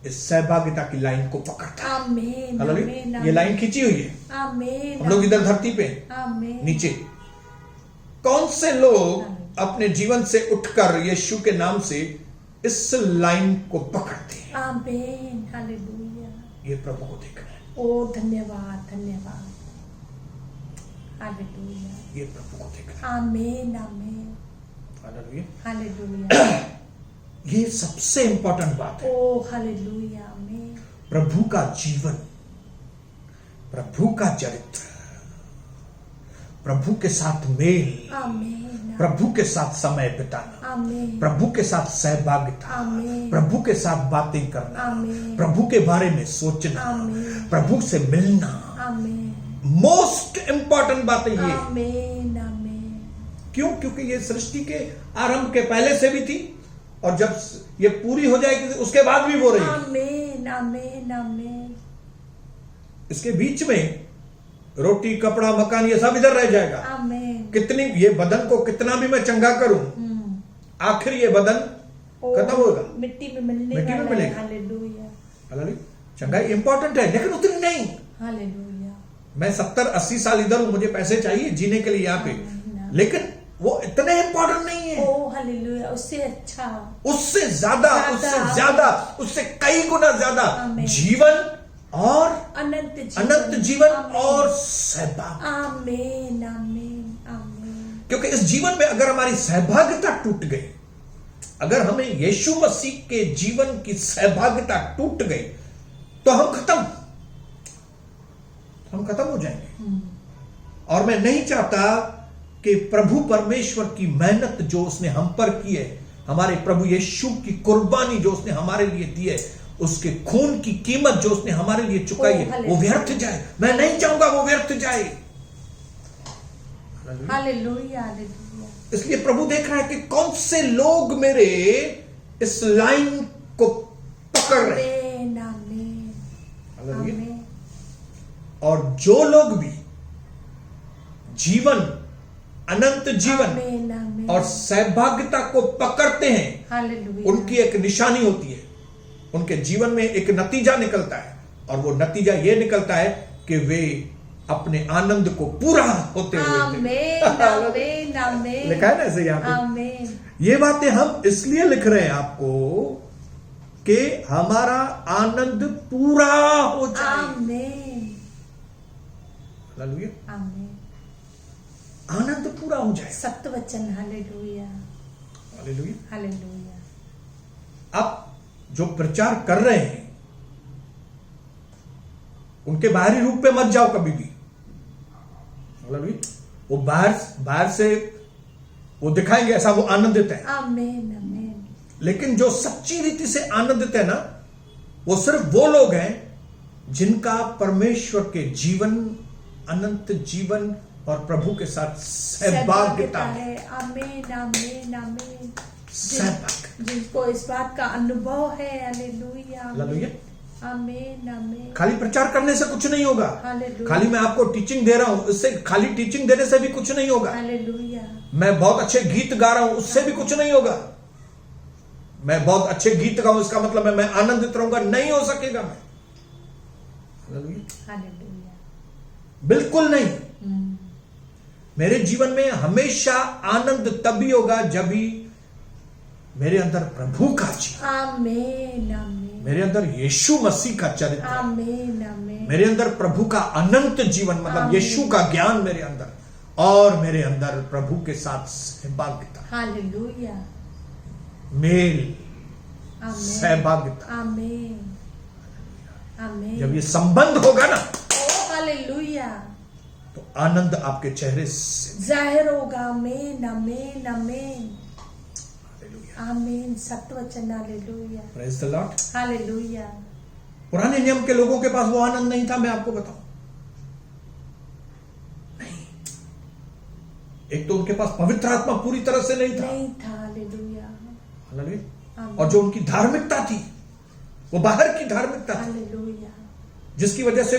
इस सहभागिता की लाइन को पकड़ता है। आमीन, हालेलुया। आमीन, ये लाइन खींची हुई है। आमीन, हम लोग इधर धरती पे, आमीन, नीचे। कौन से लोग अपने जीवन से उठकर यीशु के नाम से इस लाइन को पकड़ते हैं? आमीन, हालेलुया। ये प्रभु को देखना है। ओ धन्यवाद, धन्यवाद, हालेलुया। ये प्रभु को देखना है। आमीन, आमीन, हालेलुया। हालेलुया। ये सबसे इंपॉर्टेंट बात है। ओ हालेलुया, आमीन। प्रभु का जीवन, प्रभु का चरित्र, प्रभु के साथ मेल, आमीन, प्रभु के साथ समय बिताना, आमीन, प्रभु के साथ सहभागिता, आमीन, प्रभु के साथ बातें करना, आमीन, प्रभु के बारे में सोचना, आमीन, प्रभु से मिलना, आमीन, मोस्ट इंपॉर्टेंट बात है ये। आमीन, आमीन। क्यों? क्योंकि ये सृष्टि के आरंभ के पहले से भी थी और जब ये पूरी हो जाएगी उसके बाद भी वो रही। आमीन, आमीन, आमीन। इसके बीच में रोटी, कपड़ा, मकान ये सब इधर रह जाएगा। आमीन। कितनी ये बदन को कितना भी मैं चंगा करूं, आखिर ये बदन खत्म होगा, मिट्टी में मिलने मिट्टी में वाला है। मिलेगा। Hallelujah, hallelujah. चंगाई इंपॉर्टेंट है लेकिन उतनी नहीं। हालेलुया। मैं 70-80 साल इधर हूं, मुझे पैसे चाहिए जीने के लिए यहाँ पे, आमीन। लेकिन वो इतने इंपॉर्टेंट नहीं है। ओ हालेलुया, उससे अच्छा, उससे ज्यादा, उससे ज्यादा, उससे कई गुना ज्यादा आमीन। जीवन और अनंत जीवन आमीन। और सहभाग। आमीन, आमीन, आमीन। क्योंकि इस जीवन में अगर हमारी सहभागिता टूट गई, अगर हमें यीशु मसीह के जीवन की सहभागिता टूट गई तो हम खत्म हो जाएंगे। और मैं नहीं चाहता कि प्रभु परमेश्वर की मेहनत जो उसने हम पर की है, हमारे प्रभु यीशु की कुर्बानी जो उसने हमारे लिए दी है, उसके खून की कीमत जो उसने हमारे लिए चुकाई है, वो व्यर्थ जाए। मैं नहीं चाहूंगा वो व्यर्थ जाए। Hallelujah, hallelujah. इसलिए प्रभु देख रहा है कि कौन से लोग मेरे इस लाइन को पकड़ रहे हैं। आमीन, आमीन, हालेलुया। आमीन। और जो लोग भी जीवन, अनंत जीवन आमीन, आमीन। और सहभागिता को पकड़ते हैं, हालेलुया। उनकी एक निशानी होती है, उनके जीवन में एक नतीजा निकलता है, और वो नतीजा ये निकलता है कि वे अपने आनंद को पूरा होते हुए आमीन, आमीन, आमीन। लिखा है ना ऐसे यहाँ पे। आमीन। ये बातें हम इसलिए लिख रहे हैं आपको कि हमारा आनंद पूरा हो जाए। आमीन, हालेलुया। आमीन। आनंद पूरा हो जाए। सत्य वचन। Hallelujah, hallelujah. हालेलुया। आप जो प्रचार कर रहे हैं उनके बाहरी रूप पे मत जाओ कभी भी। हालेलुया। वो बाहर से वो दिखाएंगे ऐसा वो आनंदित है, आमीन, आमीन। लेकिन जो सच्ची रीति से आनंदित है ना, वो सिर्फ वो लोग हैं जिनका परमेश्वर के जीवन, अनंत जीवन और प्रभु के साथ सहभागिता है। आमीन, आमीन, आमीन। सहभागिता, जिनको इस बात का अनुभव है। Hallelujah, hallelujah. आमीन, आमीन। खाली प्रचार करने से कुछ नहीं होगा। हालेलुया। खाली मैं आपको टीचिंग दे रहा हूं, इससे खाली टीचिंग देने से भी कुछ नहीं होगा। हालेलुया। मैं बहुत अच्छे गीत गा रहा हूं, उससे भी कुछ नहीं होगा। मैं बहुत अच्छे गीत गाऊं इसका मतलब है मैं आनंदित रहूंगा, नहीं हो सकेगा। मैं हालेलुया। बिल्कुल नहीं। मेरे जीवन में हमेशा आनंद तभी होगा जब भी मेरे अंदर प्रभु का जीवन, आमीन, आमीन। मेरे अंदर यीशु मसीह का चरित्र, आमीन, आमीन। मेरे अंदर प्रभु का अनंत जीवन मतलब यीशु का ज्ञान मेरे अंदर, और मेरे अंदर प्रभु के साथ सहभागिता, हालेलुया, मेल, आमीन, सहभागिता। आमीन, आमीन। जब ये संबंध होगा ना ओ हालेलुया, तो आनंद आपके चेहरे से जाहिर होगा। आमीन, आमीन, आमीन, हालेलुया। आमीन। सत्य वचन। Hallelujah, praise the Lord. Hallelujah. पुराने नियम के लोगों के पास वो आनंद नहीं था, मैं आपको बताऊं। नहीं, एक तो उनके पास पवित्र आत्मा पूरी तरह से नहीं था, नहीं था। Hallelujah, hallelujah. आमीन। और जो उनकी धार्मिकता थी वो बाहर की धार्मिकता थी, हालेलुया, जिसकी वजह से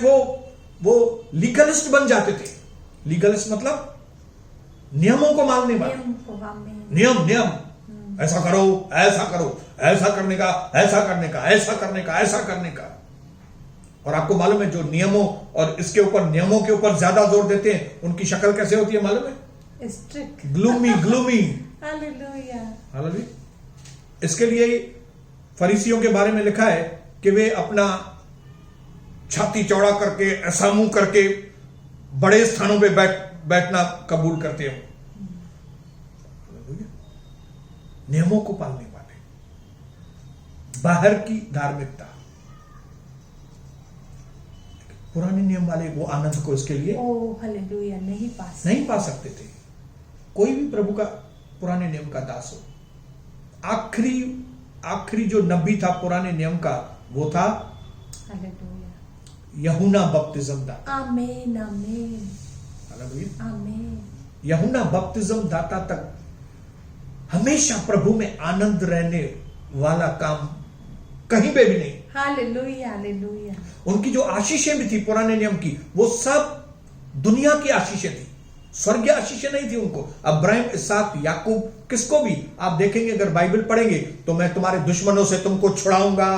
वो लीगलिस्ट बन जाते थे। लीगलिस्ट मतलब नियमों को मानने वाले, नियम को। आमीन, नियम ऐसा करो, ऐसा करो, ऐसा करने का, ऐसा करने का, ऐसा करने का, ऐसा करने का। और आपको मालूम है जो नियमों और इसके ऊपर नियमों के ऊपर ज्यादा जोर देते हैं उनकी शक्ल कैसे होती है मालूम है? Strict. Gloomy gloomy. Hallelujah. Hallelujah. इसके लिए फरीसियों के बारे में लिखा है कि वे अपना छाती चौड़ा करके ऐसा मुंह करके बड़े स्थानों पे बैठना कबूल करते हो। नियमों को पालने वाले, बाहर की धार्मिकता। पुराने नियम वाले वो आनंद को इसके लिए हालेलुया नहीं पा सकते थे। कोई भी प्रभु का पुराने नियम का दास हो। आखिरी जो नबी था पुराने नियम का वो था हालेलुया यूहन्ना बपतिस्म दाता। आमीन आमीन हालेलुया। आमीन। यूहन्ना बपतिस्म दाता तक हमेशा प्रभु में आनंद रहने वाला काम कहीं पे भी नहीं। Hallelujah hallelujah. उनकी जो आशीषें भी थी पुराने नियम की वो सब दुनिया की आशीषें थी, स्वर्गीय आशीषें नहीं थी उनको। अब्राहम, इसहाक, याकूब, किसको भी आप देखेंगे अगर बाइबल पढ़ेंगे तो मैं तुम्हारे दुश्मनों से तुमको छुड़ाऊंगा,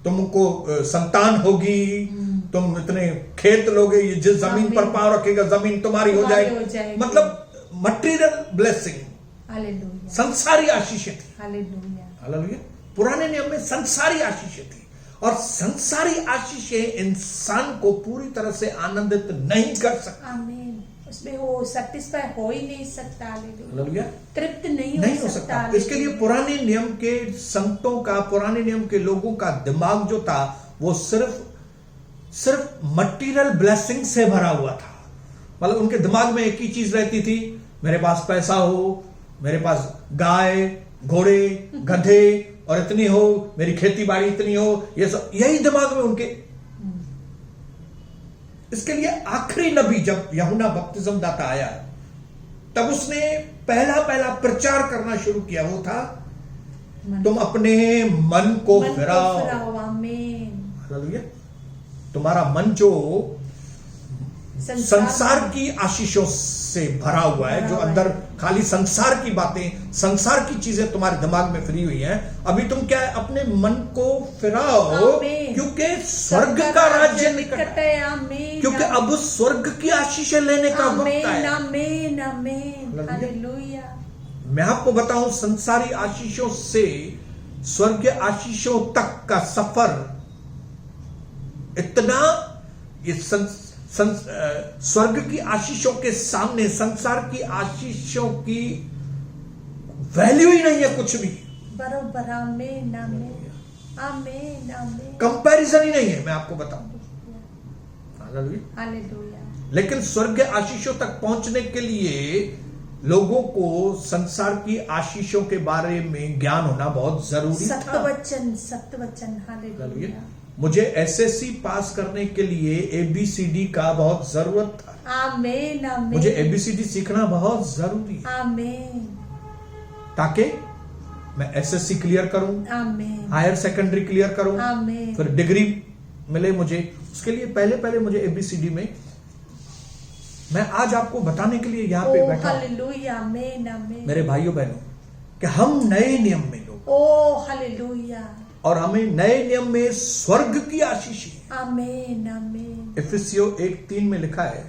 तुमको संतान होगी, तुम इतने खेत लोगे, ये जिस जमीन पर पांव रखेगा जमीन तुम्हारी हो जाएगी। मतलब मटेरियल ब्लेसिंग, हालेलुया, संसारी आशीषें थी। Hallelujah hallelujah. पुराने नियम में संसारी आशीषें थी और संसारी आशीषें इंसान को पूरी तरह से आनंदित नहीं कर सकती। आमीन। उसमें वो सैटिस्फाई हो ही नहीं सकता। हालेलुया। तृप्त नहीं हो सकता। इसके लिए पुराने नियम के संतों का, पुराने नियम के लोगों का दिमाग जो था वो सिर्फ मटेरियल ब्लेसिंग से भरा हुआ था। मतलब उनके दिमाग में एक ही चीज रहती थी, मेरे पास पैसा हो, मेरे पास गाय, घोड़े, गधे और इतनी हो, मेरी खेती बाड़ी इतनी हो, ये सब यही दिमाग में उनके। इसके लिए आखिरी नबी जब यूहन्ना बपतिस्म दाता आया तब उसने पहला प्रचार करना शुरू किया, वो था तुम अपने मन को फिराओ। आमीन। हालेलुया। तुम्हारा मन जो संसार की आशीषों से भरा हुआ है, जो अंदर खाली संसार की बातें, संसार की चीजें तुम्हारे दिमाग में फिरी हुई हैं, अभी तुम क्या है अपने मन को फिराओ, क्योंकि स्वर्ग का राज्य निकट है। क्योंकि अब स्वर्ग की आशीषें लेने का वक्त है। आमीन आमीन हालेलुया। मैं आपको बताऊं, संसारी आशीषों से स्वर्गीय आशीषों तक का सफर इतना, ये स्वर्ग की आशीषों के सामने संसार की आशीषों की वैल्यू ही नहीं है कुछ भी। बरोबर। आमीन आमीन आमीन आमीन। कंपैरिजन ही नहीं है, मैं आपको बताऊं। Hallelujah hallelujah. लेकिन स्वर्ग आशीषों तक पहुंचने के लिए लोगों को संसार की आशीषों के बारे में ज्ञान होना बहुत जरूरी था। सत्यवचन। हालेलुया। मुझे एसएससी पास करने के लिए एबीसीडी का बहुत जरूरत था। आमीन आमीन। मुझे एबीसीडी सीखना बहुत जरूरी है आमीन, ताकि मैं एसएससी क्लियर करूं, आमीन, हायर सेकेंडरी क्लियर करूं, आमीन, फिर डिग्री मिले मुझे। उसके लिए पहले मुझे एबीसीडी में, मैं आज आपको बताने के लिए यहाँ पे बैठा हालेलुया, आमीन आमीन। मेरे भाइयों बहनों कि हम नए नियम में लोग, ओ हालेलुया, और हमें नए नियम में स्वर्ग की आशीष है। आमीन आमीन। इफिसियों 1:3 में लिखा है,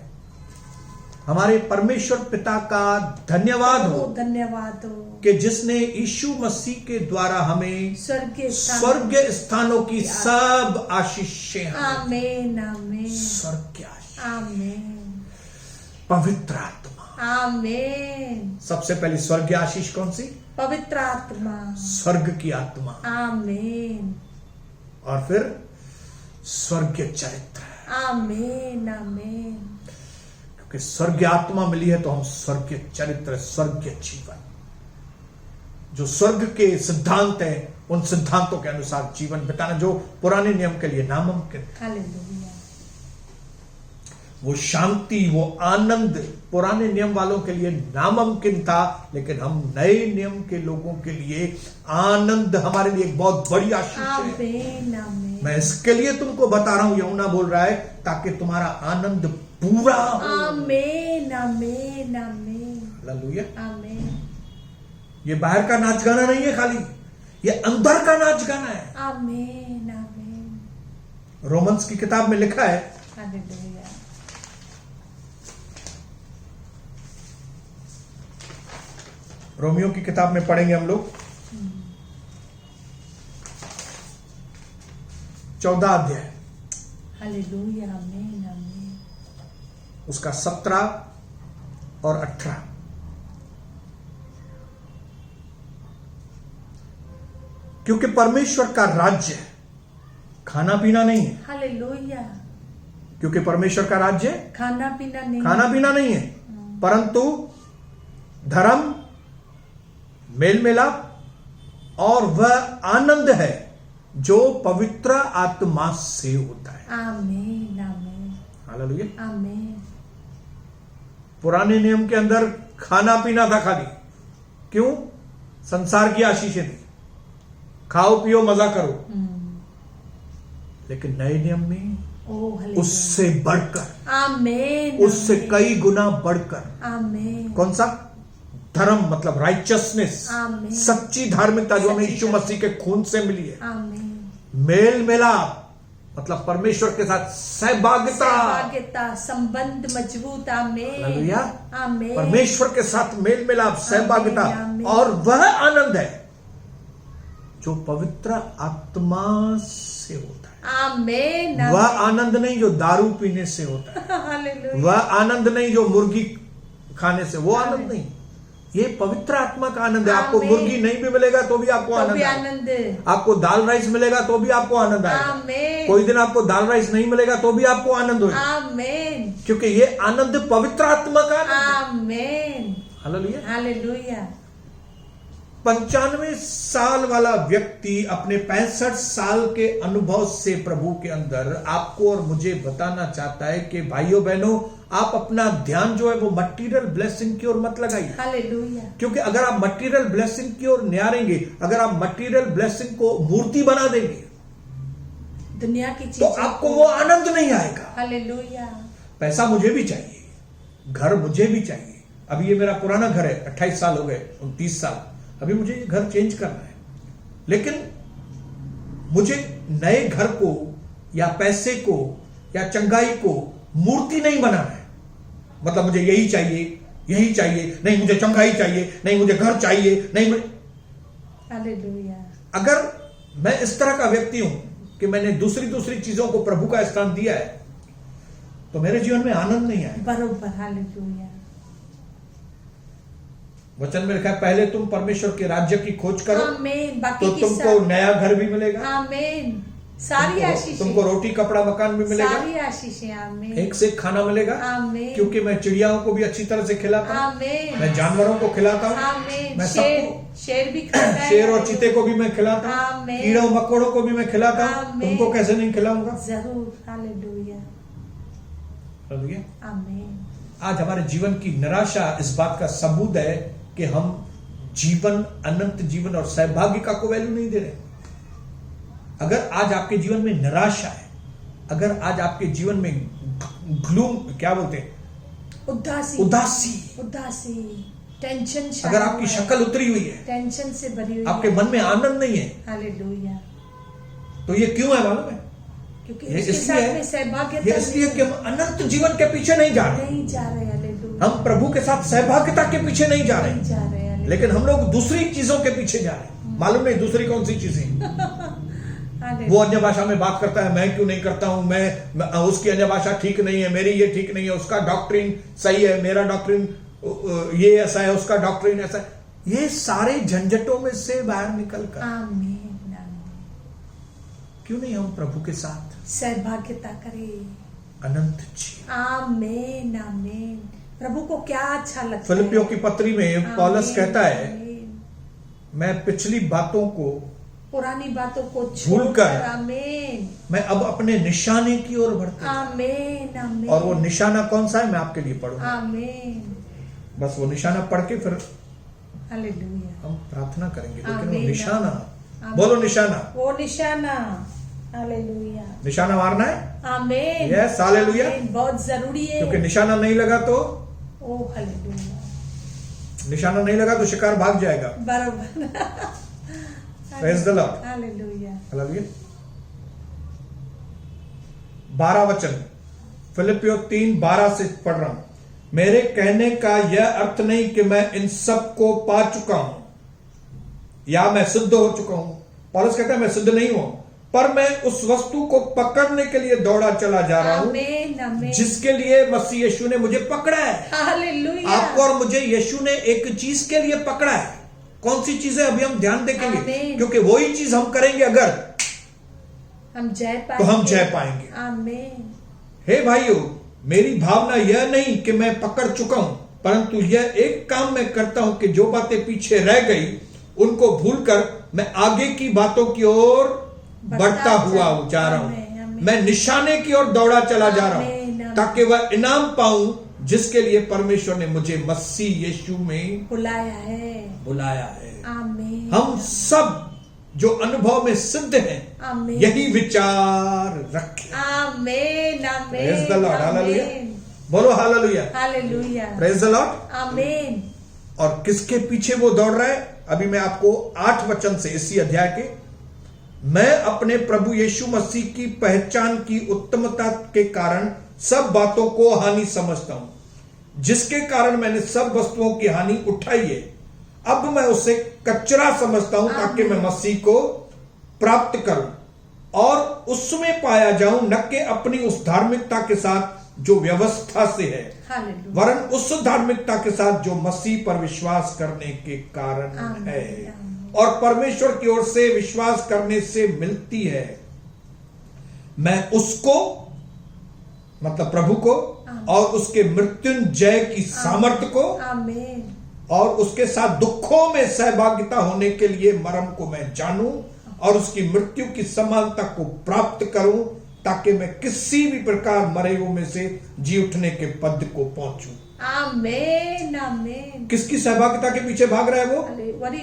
हमारे परमेश्वर पिता का धन्यवाद हो, धन्यवाद हो कि जिसने यीशु मसीह के द्वारा हमें स्वर्गीय स्थानों की सब आशीषें, आमीन आमीन, स्वर्ग आशीष, आमीन, पवित्र आत्मा, आमीन। सबसे पहली स्वर्गीय आशीष कौन सी? पवित्र आत्मा, स्वर्ग की आत्मा, आमीन, और फिर स्वर्गीय चरित्र, आमीन आमीन। क्योंकि स्वर्गीय आत्मा मिली है तो हम स्वर्गीय चरित्र, स्वर्गीय जीवन, जो स्वर्ग के सिद्धांत हैं उन सिद्धांतों के अनुसार जीवन बिताना, जो पुराने नियम के लिए नामुमकिन, हालेलुया। वो शांति, वो आनंद पुराने नियम वालों के लिए नामुमकिन था, लेकिन हम नए नियम के लोगों के लिए आनंद हमारे लिए एक बहुत बड़ी आशीष है। आमीन आमीन। मैं इसके लिए तुमको बता रहा हूं, यूहन्ना बोल रहा है, ताकि तुम्हारा आनंद पूरा हो। आमीन आमीन आमीन, हालेलुया। आमीन। ये बाहर का नाच गाना नहीं है खाली, ये अंदर का नाच गाना है। आमीन आमीन। रोमन्स की किताब में लिखा है, हालेलुया। रोमियो की किताब में पढ़ेंगे हम लोग 14 अध्याय, हालेलुया। आमीन आमीन। उसका 17 और 18। क्योंकि परमेश्वर का राज्य खाना पीना नहीं है। हालेलुया। क्योंकि परमेश्वर का राज्य खाना पीना नहीं है, परंतु धर्म, मेल मिलाप और वह आनंद है जो पवित्र आत्मा से होता है। आमीन आमीन। हालेलुया। आमीन। पुराने नियम के अंदर खाना पीना था खाली, क्यों? संसार की आशीषें थी, खाओ पियो मजा करो। लेकिन नए नियम में उससे बढ़कर, आमीन, उससे कई गुना बढ़कर, आमीन, कौन सा? धर्म मतलब राइचसनेस, सच्ची धार्मिकता जो हमें यीशु मसीह के खून से मिली है। आमीन। मेल मिलाप मतलब परमेश्वर के साथ सहभागिता, संबंध मजबूत। आमीन। हालेलुया। आमीन। परमेश्वर के साथ मेल मिलाप, सहभागिता, आमीन। और वह आनंद है जो पवित्र आत्मा से होता है। आमीन। वह आनंद नहीं जो दारू पीने से होता है, हालेलुया। वह आनंद नहीं जो मुर्गी खाने से, वो आनंद नहीं, ये पवित्र आत्मा का आनंद है। आपको मुर्गी नहीं भी मिलेगा तो भी आपको आनंद आएगा, आपको दाल राइस मिलेगा तो भी आपको आनंद आएगा, कोई दिन आपको दाल राइस नहीं मिलेगा तो भी आपको आनंद होगा। आमीन। क्योंकि ये आनंद पवित्र आत्मा का आनंद है। आमीन। हालेलुया। हालेलुया। 95 साल वाला व्यक्ति अपने 65 साल के अनुभव से प्रभु के अंदर आपको और मुझे बताना चाहता है कि भाइयों बहनों, आप अपना ध्यान जो है वो मटेरियल ब्लेसिंग की ओर मत लगाइए। हालेलुया। क्योंकि अगर आप मटेरियल ब्लेसिंग की ओर निहारेंगे, अगर आप मटेरियल ब्लेसिंग को मूर्ति बना देंगे, दुनिया की तो आपको वो आनंद नहीं आएगा। हालेलुया। पैसा मुझे भी चाहिए, घर मुझे भी चाहिए। अभी ये मेरा पुराना घर है, 28 साल हो गए, 29 साल, अभी मुझे घर चेंज करना है, लेकिन मुझे नए घर को या पैसे को या चंगाई को मूर्ति नहीं बनाना है। मतलब मुझे यही चाहिए, यही चाहिए, नहीं मुझे चंगाई चाहिए, नहीं मुझे घर चाहिए, नहीं मुझे। हालेलुया। अगर मैं इस तरह का व्यक्ति हूं कि मैंने दूसरी चीजों को प्रभु का स्थान दिया है, तो मेरे जीवन में आनंद नहीं आएगा। बरोबर। हालेलुया। वचन में लिखा है, पहले तुम परमेश्वर के राज्य की खोज करो, आमीन। तो तुमको नया घर भी मिलेगा। आमीन। सारी आशीष, तुमको रोटी कपड़ा मकान भी मिलेगा, सारी आशीषें। आमीन। एक से एक खाना मिलेगा। आमीन। क्योंकि मैं चिड़ियाओं को भी अच्छी तरह से खिलाता हूँ, आमीन। मैं जानवरों को खिलाता हूँ, आमीन। मैं सबको, शेर भी खाता है, शेर और चीते को भी मैं खिलाता हूँ, आमीन। कीड़ों मकोड़ों को भी मैं खिलाता हूँ। आमीन। तुमको कैसे नहीं खिलाऊंगा? जरूर। हालेलुया। हालेलुया। आमीन। आज हमारे जीवन की निराशा इस बात का सबूत है कि हम जीवन, अनंत जीवन और सहभागिता को वैल्यू नहीं दे रहे। अगर आज आपके जीवन में निराशा है, अगर आज आपके जीवन में ग्लूम, क्या बोलते हैं, उदासी, टेंशन, अगर आपकी शक्ल उतरी हुई है, टेंशन से भरी हुई, आपके मन में आनंद नहीं है, हालेलुया, तो ये क्यों है मालूम है? क्योंकि ये उसके साथ में सहभागिता, ये इसलिए कि हम अनंत जीवन के पीछे नहीं जा रहे, हालेलुया, हम प्रभु के साथ सहभागिता के पीछे नहीं जा रहे, लेकिन हम लोग दूसरी चीजों के पीछे जा रहे हैं। मालूम नहीं दूसरी कौन सी चीजें? वो अन्य भाषा में बात करता है, मैं क्यों नहीं करता हूं, मैं उसकी अन्य भाषा ठीक नहीं है, मेरी ये ठीक नहीं है, उसका डॉक्ट्रिन सही है, मेरा डॉक्ट्रिन ये ऐसा है, उसका डॉक्ट्रिन ऐसा है। ये सारे झंझटों में से बाहर निकल कर आमीन, क्यों नहीं हम प्रभु के साथ सहभागिता करें, अनंत जीवन। आमीन, आमीन। प्रभु को क्या अच्छा लगता है। फिलिपियों की पत्री में पौलुस कहता है, मैं पिछली बातों को, पुरानी बातों को भूलकर, आमीन, मैं अब अपने निशाने की ओर बढ़ता हूं। आमीन, आमीन। और वो निशाना कौन सा है मैं आपके लिए पढ़ूंगा। आमीन। बस वो निशाना पढ़ के फिर हालेलुया हम प्रार्थना करेंगे। लेकिन आमीन, वो निशाना, आमीन। बोलो निशाना, वो निशाना, हालेलुया, निशाना मारना है। आमीन, यस, हालेलुया। बहुत जरूरी है, क्योंकि निशाना नहीं लगा तो ओ हालेलुया, निशाना नहीं लगा तो शिकार भाग जाएगा। बरोबर। Praise the Lord. Hallelujah. Hallelujah. 12 वचन, फिलिपियों 3:12 से पढ़ रहा हूं। मेरे कहने का यह अर्थ नहीं कि मैं इन सब को पा चुका हूं या मैं सिद्ध हो चुका हूं। पौलुस कहता है मैं सिद्ध नहीं हूं, पर मैं उस वस्तु को पकड़ने के लिए दौड़ा चला जा रहा हूं आमीन, आमीन। जिसके लिए मसीह यीशु ने मुझे पकड़ा है। हालेलुया। आपको और मुझे यीशु ने एक चीज के लिए पकड़ा है। कौन सी चीज है अभी हम ध्यान देखेंगे, आमीन। क्योंकि वही चीज हम करेंगे अगर हम जय तो पाएंगे। हम जय पाएंगे। आमीन। हे भाइयों, मेरी भावना यह नहीं कि मैं पकड़ चुका हूं, परंतु यह एक काम मैं करता हूं कि जो बातें पीछे रह गई उनको भूलकर मैं आगे की बातों की ओर बढ़ता हुआ जा रहा हूं। मैं निशाने की ओर दौड़ा चला जा रहा हूं ताकि वह इनाम पाऊं जिसके लिए परमेश्वर ने मुझे मसीह यीशु में बुलाया है। आमीन। हम सब जो अनुभव में सिद्ध हैं आमीन। यही विचार रखें। आमीन, आमीन। Praise the Lord. हालेलुया। आमीन। बोलो hallelujah. Hallelujah. Praise the Lord. आमीन। और किसके पीछे वो दौड़ रहा है? अभी मैं आपको 8 वचन से इसी अध्याय के, मैं अपने प्रभु यीशु मसीह की पहचान की उत्तमता के कारण सब बातों को हानि समझता हूं, जिसके कारण मैंने सब वस्तुओं की हानि उठाई है। अब मैं उसे कचरा समझता हूं ताकि मैं मसीह को प्राप्त करूं और उसमें पाया जाऊं, न कि अपनी उस धार्मिकता के साथ जो व्यवस्था से है, हालेलुया। वरन उस धार्मिकता के साथ जो मसीह पर विश्वास करने के कारण आमीन, है आमीन। और परमेश्वर की ओर से विश्वास करने से मिलती है। मैं उसको, मतलब प्रभु को, और उसके मृत्युंजय की सामर्थ्य को, आमीन। और उसके साथ दुखों में सहभागिता होने के लिए मरम को मैं जानूं और उसकी मृत्यु की समानता को प्राप्त करूं, ताकि मैं किसी भी प्रकार मरे हुए में से जी उठने के पद को पहुंचूं। आमीन, आमीन। किसकी सहभागिता के पीछे भाग रहा है वो?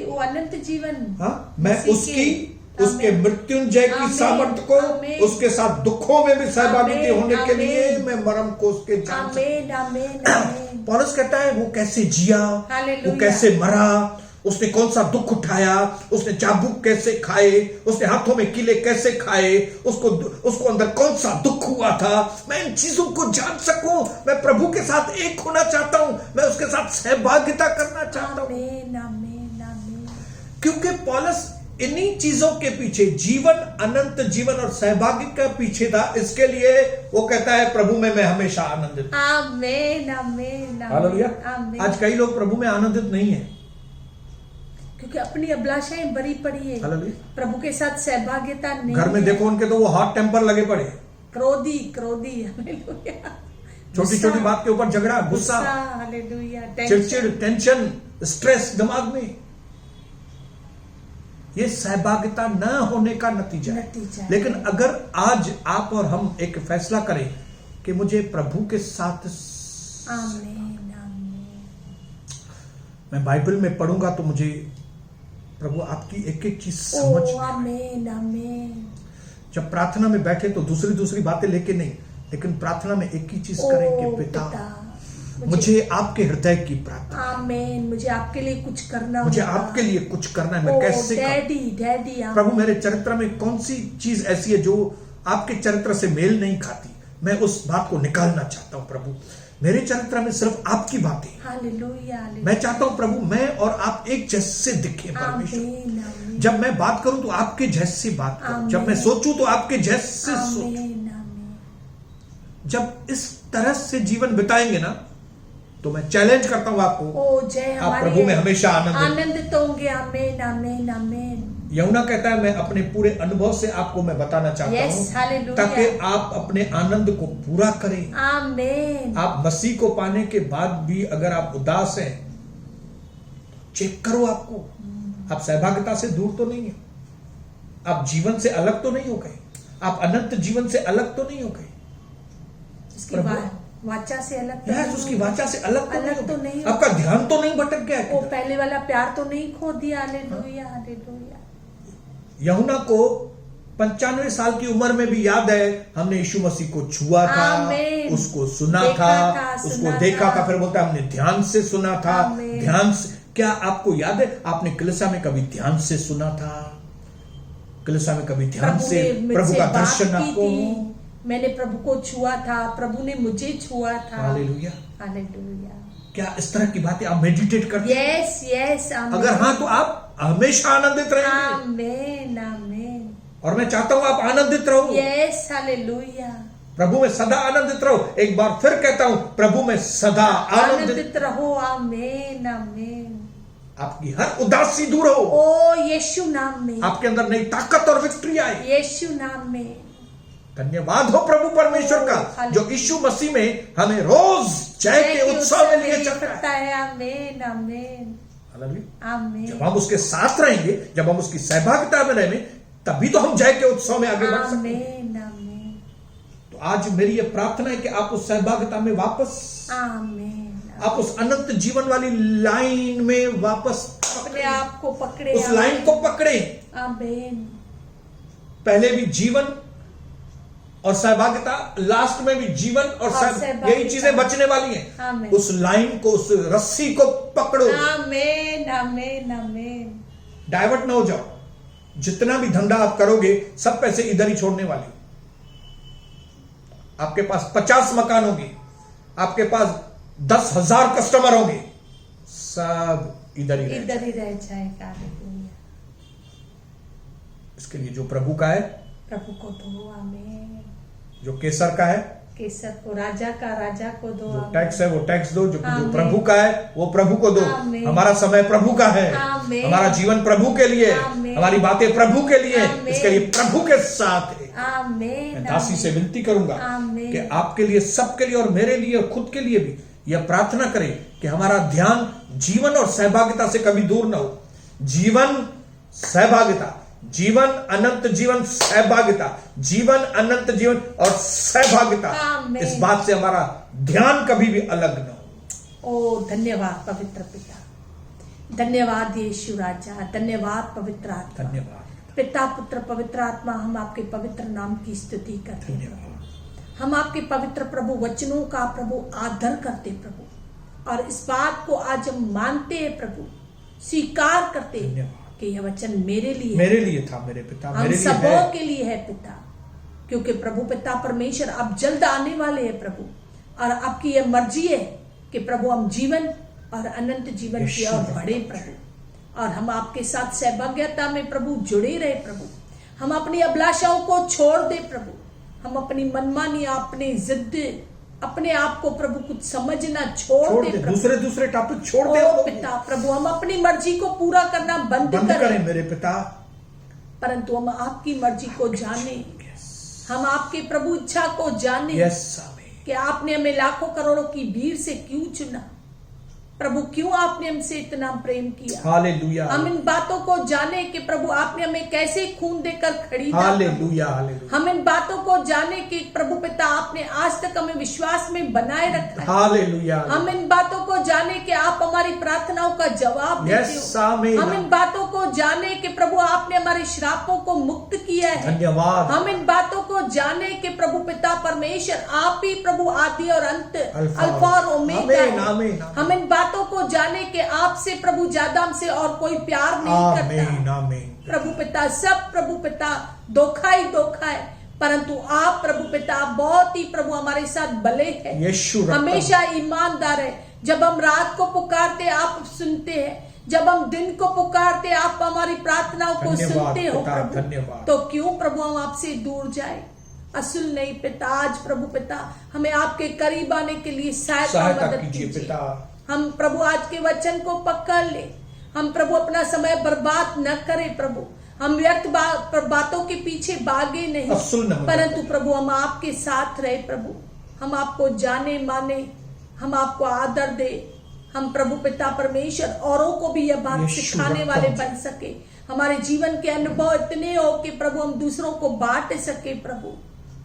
वो अनंत जीवन। हाँ, मैं मसीह उसके आमीन। मृत्युंजय की आमीन, सामर्थ्य को, आमीन। उसके साथ दुखों में भी सहभागिता आमीन, होने के लिए आमीन। मैं मरम को उसके जान सकूं। आमीन, आमीन, आमीन। पौलुस कहता है वो कैसे जिया, हालेलुया। वो कैसे मरा, उसने कौन सा दुख उठाया, उसने चाबुक कैसे खाए, उसने हाथों में कीले कैसे खाए, उसको अंदर कौन सा दुख हुआ था। मैं इन चीजों को जान सकूं। मैं प्रभु के साथ एक होना चाहता हूं, मैं उसके साथ सहभागिता करना चाहता हूं। आमीन, आमीन, आमीन। क्योंकि पौलुस इन्हीं चीजों के पीछे, जीवन, अनंत जीवन और सहभागिता के पीछे था। इसके लिए वो कहता है प्रभु में मैं हमेशा आनंदित हूं। आमीन, आमीन, हालेलुया। आमीन। आज कई लोग प्रभु में आनंदित नहीं है, क्योंकि अपनी अभिलाषाएं भरी पड़ी है, हालेलुया। प्रभु के साथ सहभागिता नहीं घर में है। देखो उनके तो वो हॉट टेम्पर लगे पड़े, क्रोधी, हालेलुया। छोटी छोटी बात के ऊपर झगड़ा, गुस्सा, हालेलुया। चिड़चिड़, टेंशन, स्ट्रेस दिमाग में। ये सहभागिता न होने का नतीजा है। लेकिन अगर आज आप और हम एक फैसला करें कि मुझे प्रभु के साथ, आमीन, आमीन। मैं बाइबल में पढ़ूंगा तो मुझे प्रभु आपकी एक एक चीज समझ में आए। आमीन, आमीन। जब प्रार्थना में बैठे तो दूसरी बातें लेके नहीं, लेकिन प्रार्थना में एक ही चीज करें कि पिता, मुझे आपके हृदय की प्रार्थना, आमीन। मुझे आपके लिए कुछ करना, मुझे आपके लिए कुछ करना है। मैं कैसे डैडी, डैडी, प्रभु मेरे चरित्र में कौन सी चीज ऐसी है जो आपके चरित्र से मेल नहीं खाती, मैं उस बात को निकालना चाहता हूं। प्रभु मेरे चरित्र में सिर्फ आपकी बातें, हालेलुया। मैं चाहता हूं प्रभु मैं और आप एक जैसे दिखे परमेश्वर। आमीन, आमीन। जब मैं बात करूं तो आपके जैसे बात करूं, जब मैं सोचूं तो आपके जैसे सोचूं। आमीन, आमीन। जब इस तरह से जीवन बिताएंगे ना, तो मैं चैलेंज करता हूं आपको, जय आप हमारे प्रभु में हमेशा आनंदित होंगे। आमीन, आमीन, आमीन। यूहन्ना कहता है मैं अपने पूरे अनुभव से आपको मैं बताना चाहता Yes, हूं, hallelujah. ताकि आप अपने आनंद को पूरा करें। आमीन। आप मसीह को पाने के बाद भी अगर आप उदास हैं, चेक करो आपको, आप सहभागिता से दूर तो नहीं है, आप जीवन से अलग तो नहीं हो गए, आप अनंत जीवन से अलग तो नहीं हो गए, उसकी वाचा से अलग तो नहीं, उसकी वाचा से अलग तो नहीं हो, हो। आपका ध्यान तो नहीं भटक गया, वो पहले वाला प्यार तो नहीं खो दिया। Hallelujah, hallelujah. यूहन्ना को 95 साल की उम्र में भी याद है, हमने यीशु मसीह को छुआ था, उसको सुना था, उसको देखा था। फिर बोलता है हमने ध्यान से सुना था, ध्यान से क्या आपको याद है आपने कलीसिया में कभी ध्यान से सुना था? कलीसिया में कभी ध्यान से प्रभु का दर्शन आपको? मैंने प्रभु को छुआ था, प्रभु ने मुझे छुआ था। Hallelujah, hallelujah. क्या इस तरह की बातें आप मेडिटेट करते हैं? यस यस, अगर हाँ तो आप हमेशा आनंदित रहेंगे। आमीन आमीन। और मैं चाहता हूं आप आनंदित रहो। Yes, hallelujah. प्रभु में सदा आनंदित रहो। एक बार फिर कहता हूं, प्रभु में सदा आनंदित रहो। आमीन आमीन। आपकी हर उदासी दूर हो। ओ यीशु नाम में। आपके अंदर नई ताकत और विक्ट्री आए यीशु नाम में। धन्यवाद हो प्रभु परमेश्वर का, जो यीशु मसीह में हमें रोज जय के उत्सव में लिए चलता है। आमीन आमीन आमीन। जब हम उसके साथ रहेंगे, जब हम उसकी सहभागिता में रहेंगे, तभी तो हम जय के उत्सव में आगे बढ़ सकते हैं। तो आज मेरी ये प्रार्थना है कि आप उस सहभागिता में वापस, आप उस अनंत जीवन वाली लाइन में वापस अपने आप को पकड़े, उस लाइन को पकड़े। आमीन। पहले भी जीवन और सहभागिता, लास्ट में भी जीवन और यही चीजें बचने वाली हैं। उस लाइन को, उस रस्सी को पकड़ो। आमीन आमीन आमीन। डाइवर्ट ना हो जाओ। जितना भी धंधा आप करोगे, सब पैसे इधर ही छोड़ने वाले। आपके पास 50 मकान होंगे, आपके पास 10,000 कस्टमर होंगे, सब इधर ही रह जाएगा। इसके लिए जो प्रभु का है, प्रभु को दो। आमीन। जो केसर का है, केसर को, राजा का, राजा को दो। जो टैक्स है वो टैक्स दो। जो प्रभु का है वो प्रभु को दो। हमारा समय प्रभु का है, हमारा जीवन प्रभु के लिए, हमारी बातें प्रभु के लिए, इसके लिए प्रभु के साथ है। मैं दासी से विनती करूंगा कि आपके लिए, सबके लिए और मेरे लिए और खुद के लिए भी यह प्रार्थना करें कि हमारा ध्यान जीवन और सहभागिता से कभी दूर ना हो। जीवन, सहभागिता, जीवन, अनंत जीवन, सहभागिता, जीवन, अनंत जीवन और सहभागिता, इस बात से हमारा ध्यान कभी भी अलग न हो। ओ धन्यवाद पवित्र पिता, धन्यवाद यीशु राजा, धन्यवाद पवित्र आत्मा, धन्यवाद पिता, पुत्र, पवित्र आत्मा। हम आपके पवित्र नाम की स्तुति करते हैं। हम आपके पवित्र प्रभु वचनों का प्रभु आदर करते प्रभु, और इस बात को आज हम मानते हैं प्रभु, स्वीकार करते हैं कि यह वचन मेरे लिए था मेरे पिता, हम सबों के लिए है पिता, क्योंकि प्रभु पिता परमेश्वर आप जल्द आने वाले हैं प्रभु, और आपकी यह मर्जी है कि प्रभु हम जीवन और अनंत जीवन की ओर बढ़े प्रभु, और हम आपके साथ सहभागिता में प्रभु जुड़े रहे प्रभु। हम अपनी अभिलाषाओं को छोड़ दे प्रभु, हम अपनी मनमानी, अपनी जिद, अपने आप को प्रभु कुछ समझना छोड़ दे, दूसरे टॉपिक छोड़ दे पिता प्रभु। हम अपनी मर्जी को पूरा करना बंद करें मेरे पिता, परंतु हम आपकी मर्जी को जाने, हम आपके प्रभु इच्छा को जाने कि आपने हमें लाखों करोड़ों की भीड़ से क्यों चुना प्रभु, क्यों आपने हमसे इतना प्रेम किया। हालेलुया। हम इन बातों को जाने कि प्रभु आपने हमें कैसे खून देकर खरीदा। हालेलुया। हम इन बातों को जाने कि प्रभु पिता आपने आज तक हमें विश्वास में बनाए रखा है। हालेलुया। हम इन बातों को जाने कि आप हमारी प्रार्थनाओं का जवाब देते हो। हम इन बातों को जाने कि प्रभु आपने हमारे श्रापों को मुक्त किया है। धन्यवाद। हम इन बातों को जाने कि प्रभु पिता परमेश्वर आप ही प्रभु आदि और अंत, अल्फा और ओमेगा है। हम इन बातों को जाने कि आपसे प्रभु ज्यादा हमसे और कोई प्यार नहीं करता प्रभु पिता। सब प्रभु पिता धोखा ही धोखा है, परंतु आप प्रभु पिता बहुत ही प्रभु हमारे साथ भले हैं, हमेशा ईमानदार है। जब हम रात को पुकारते आप सुनते हैं, जब हम दिन को पुकारते आप हमारी प्रार्थनाओं को सुनते हो प्रभु। तो क्यों प्रभु हम आपसे दूर जाए? असल नहीं पिता। आज प्रभु पिता हमें आपके करीब आने के लिए सहायता मदद कीजिए। हम प्रभु आज के वचन को पकड़ ले। हम प्रभु अपना समय बर्बाद न करें प्रभु, हम व्यर्थ बातों के पीछे भागे नहीं, परंतु प्रभु हम आपके साथ रहे प्रभु। हम आपको जाने माने, हम आपको आदर दे। हम प्रभु पिता परमेश्वर औरों को भी यह बात सिखाने वाले बन सके। हमारे जीवन के अनुभव इतने हो कि प्रभु हम दूसरों को बांट सके प्रभु।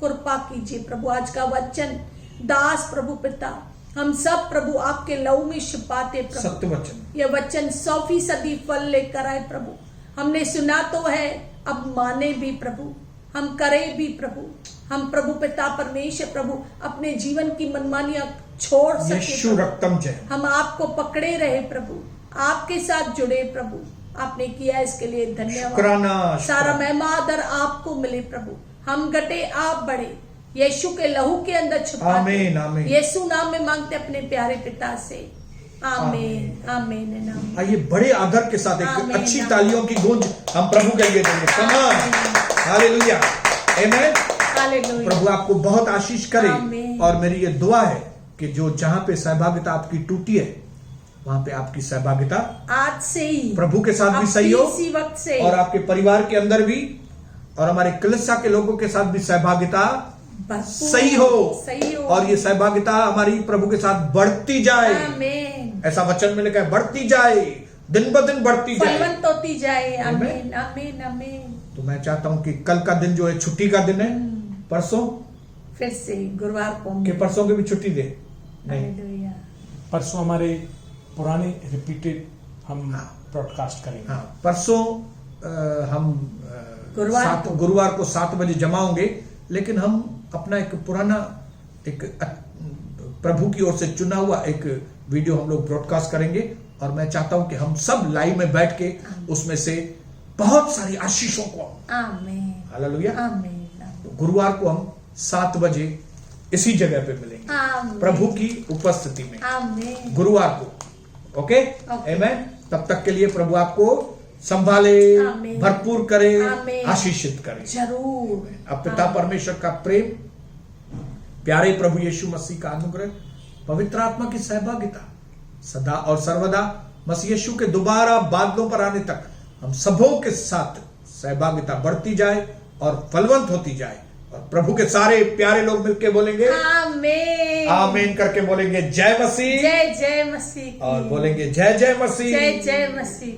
कृपा कीजिए प्रभु। आज का वचन दास प्रभु पिता हम सब प्रभु आपके लहू में छिपाते प्रभु। सत्य वचन, यह वचन 100% फल लेकर आए प्रभु। हमने सुना तो है, अब माने भी प्रभु, हम करें भी प्रभु। हम प्रभु पिता परमेश्वर प्रभु अपने जीवन की मनमानियां छोड़ सके। रक्तम जय। हम आपको पकड़े रहे प्रभु, आपके साथ जुड़े प्रभु। आपने किया इसके लिए धन्यवाद। शुक्राना, सारा महिमा आदर आपको मिले प्रभु। हम घटे आप बढ़े, यीशु के लहू के अंदर छुपा आमीन, आमीन। यीशु नाम में मांगते अपने प्यारे पिता से, आमीन, आमीन एंड आमीन। आइए बड़े आदर के साथ एक आमीन, अच्छी आमीन। तालियों की गूंज हम प्रभु के लिए देंगे। कमान, हालेलुया, आमीन। हालेलुया। प्रभु आपको बहुत आशीष करे। आमीन। और मेरी ये दुआ है कि जो जहां पे सहभागिता आपकी टूटी है, वहां पे आपकी सहभागिता आज से ही प्रभु के साथ भी अब सही हो, इसी वक्त से, और आपके परिवार के अंदर भी, और हमारे कलीसिया के लोगों के साथ भी सहभागिता भरपूर सही हो, सही हो। और ये सहभागिता हमारी प्रभु के साथ बढ़ती जाए। आमीन। ऐसा वचन में लिखा है, बढ़ती जाए, दिन ब दिन बढ़ती जाए। फलवंत होती जाए। आमीन, आमीन, आमीन। तो मैं चाहता हूं कि कल का दिन जो है छुट्टी का दिन है, परसों फिर से गुरुवार को के परसों की भी छुट्टी दे नहीं, हालेलुया। परसों हमारे पुराने रिपीटेड हम ब्रॉडकास्ट करेंगे। हाँ, परसों हम गुरुवार को 7 बजे जमा होंगे, लेकिन हम अपना एक पुराना एक प्रभु की ओर से चुना हुआ एक वीडियो हम लोग ब्रॉडकास्ट करेंगे। और मैं चाहता हूं कि हम सब लाइव में बैठ के उसमें से बहुत सारी आशीषों को, आमीन, हालेलुया, आमीन, तो गुरुवार को हम 7 बजे इसी जगह पे मिलेंगे, आमीन, प्रभु की उपस्थिति में, आमीन। गुरुवार को। ओके, आमीन। तब तक के लिए प्रभु आपको संभाले, आमीन, भरपूर करे, आमीन, आशीषित करे जरूर। अब पिता परमेश्वर का प्रेम, प्यारे प्रभु यीशु मसीह का अनुग्रह, पवित्र आत्मा की सहभागिता सदा और सर्वदा मसीह यीशु के दोबारा बादलों पर आने तक हम सबों के साथ सहभागिता बढ़ती जाए और फलवंत होती जाए। और प्रभु के सारे प्यारे लोग मिलके बोलेंगे आमीन, आमीन करके बोलेंगे जय मसीह, जय जय मसीह की। और बोलेंगे जय जय मसीह, जय जय मसीह।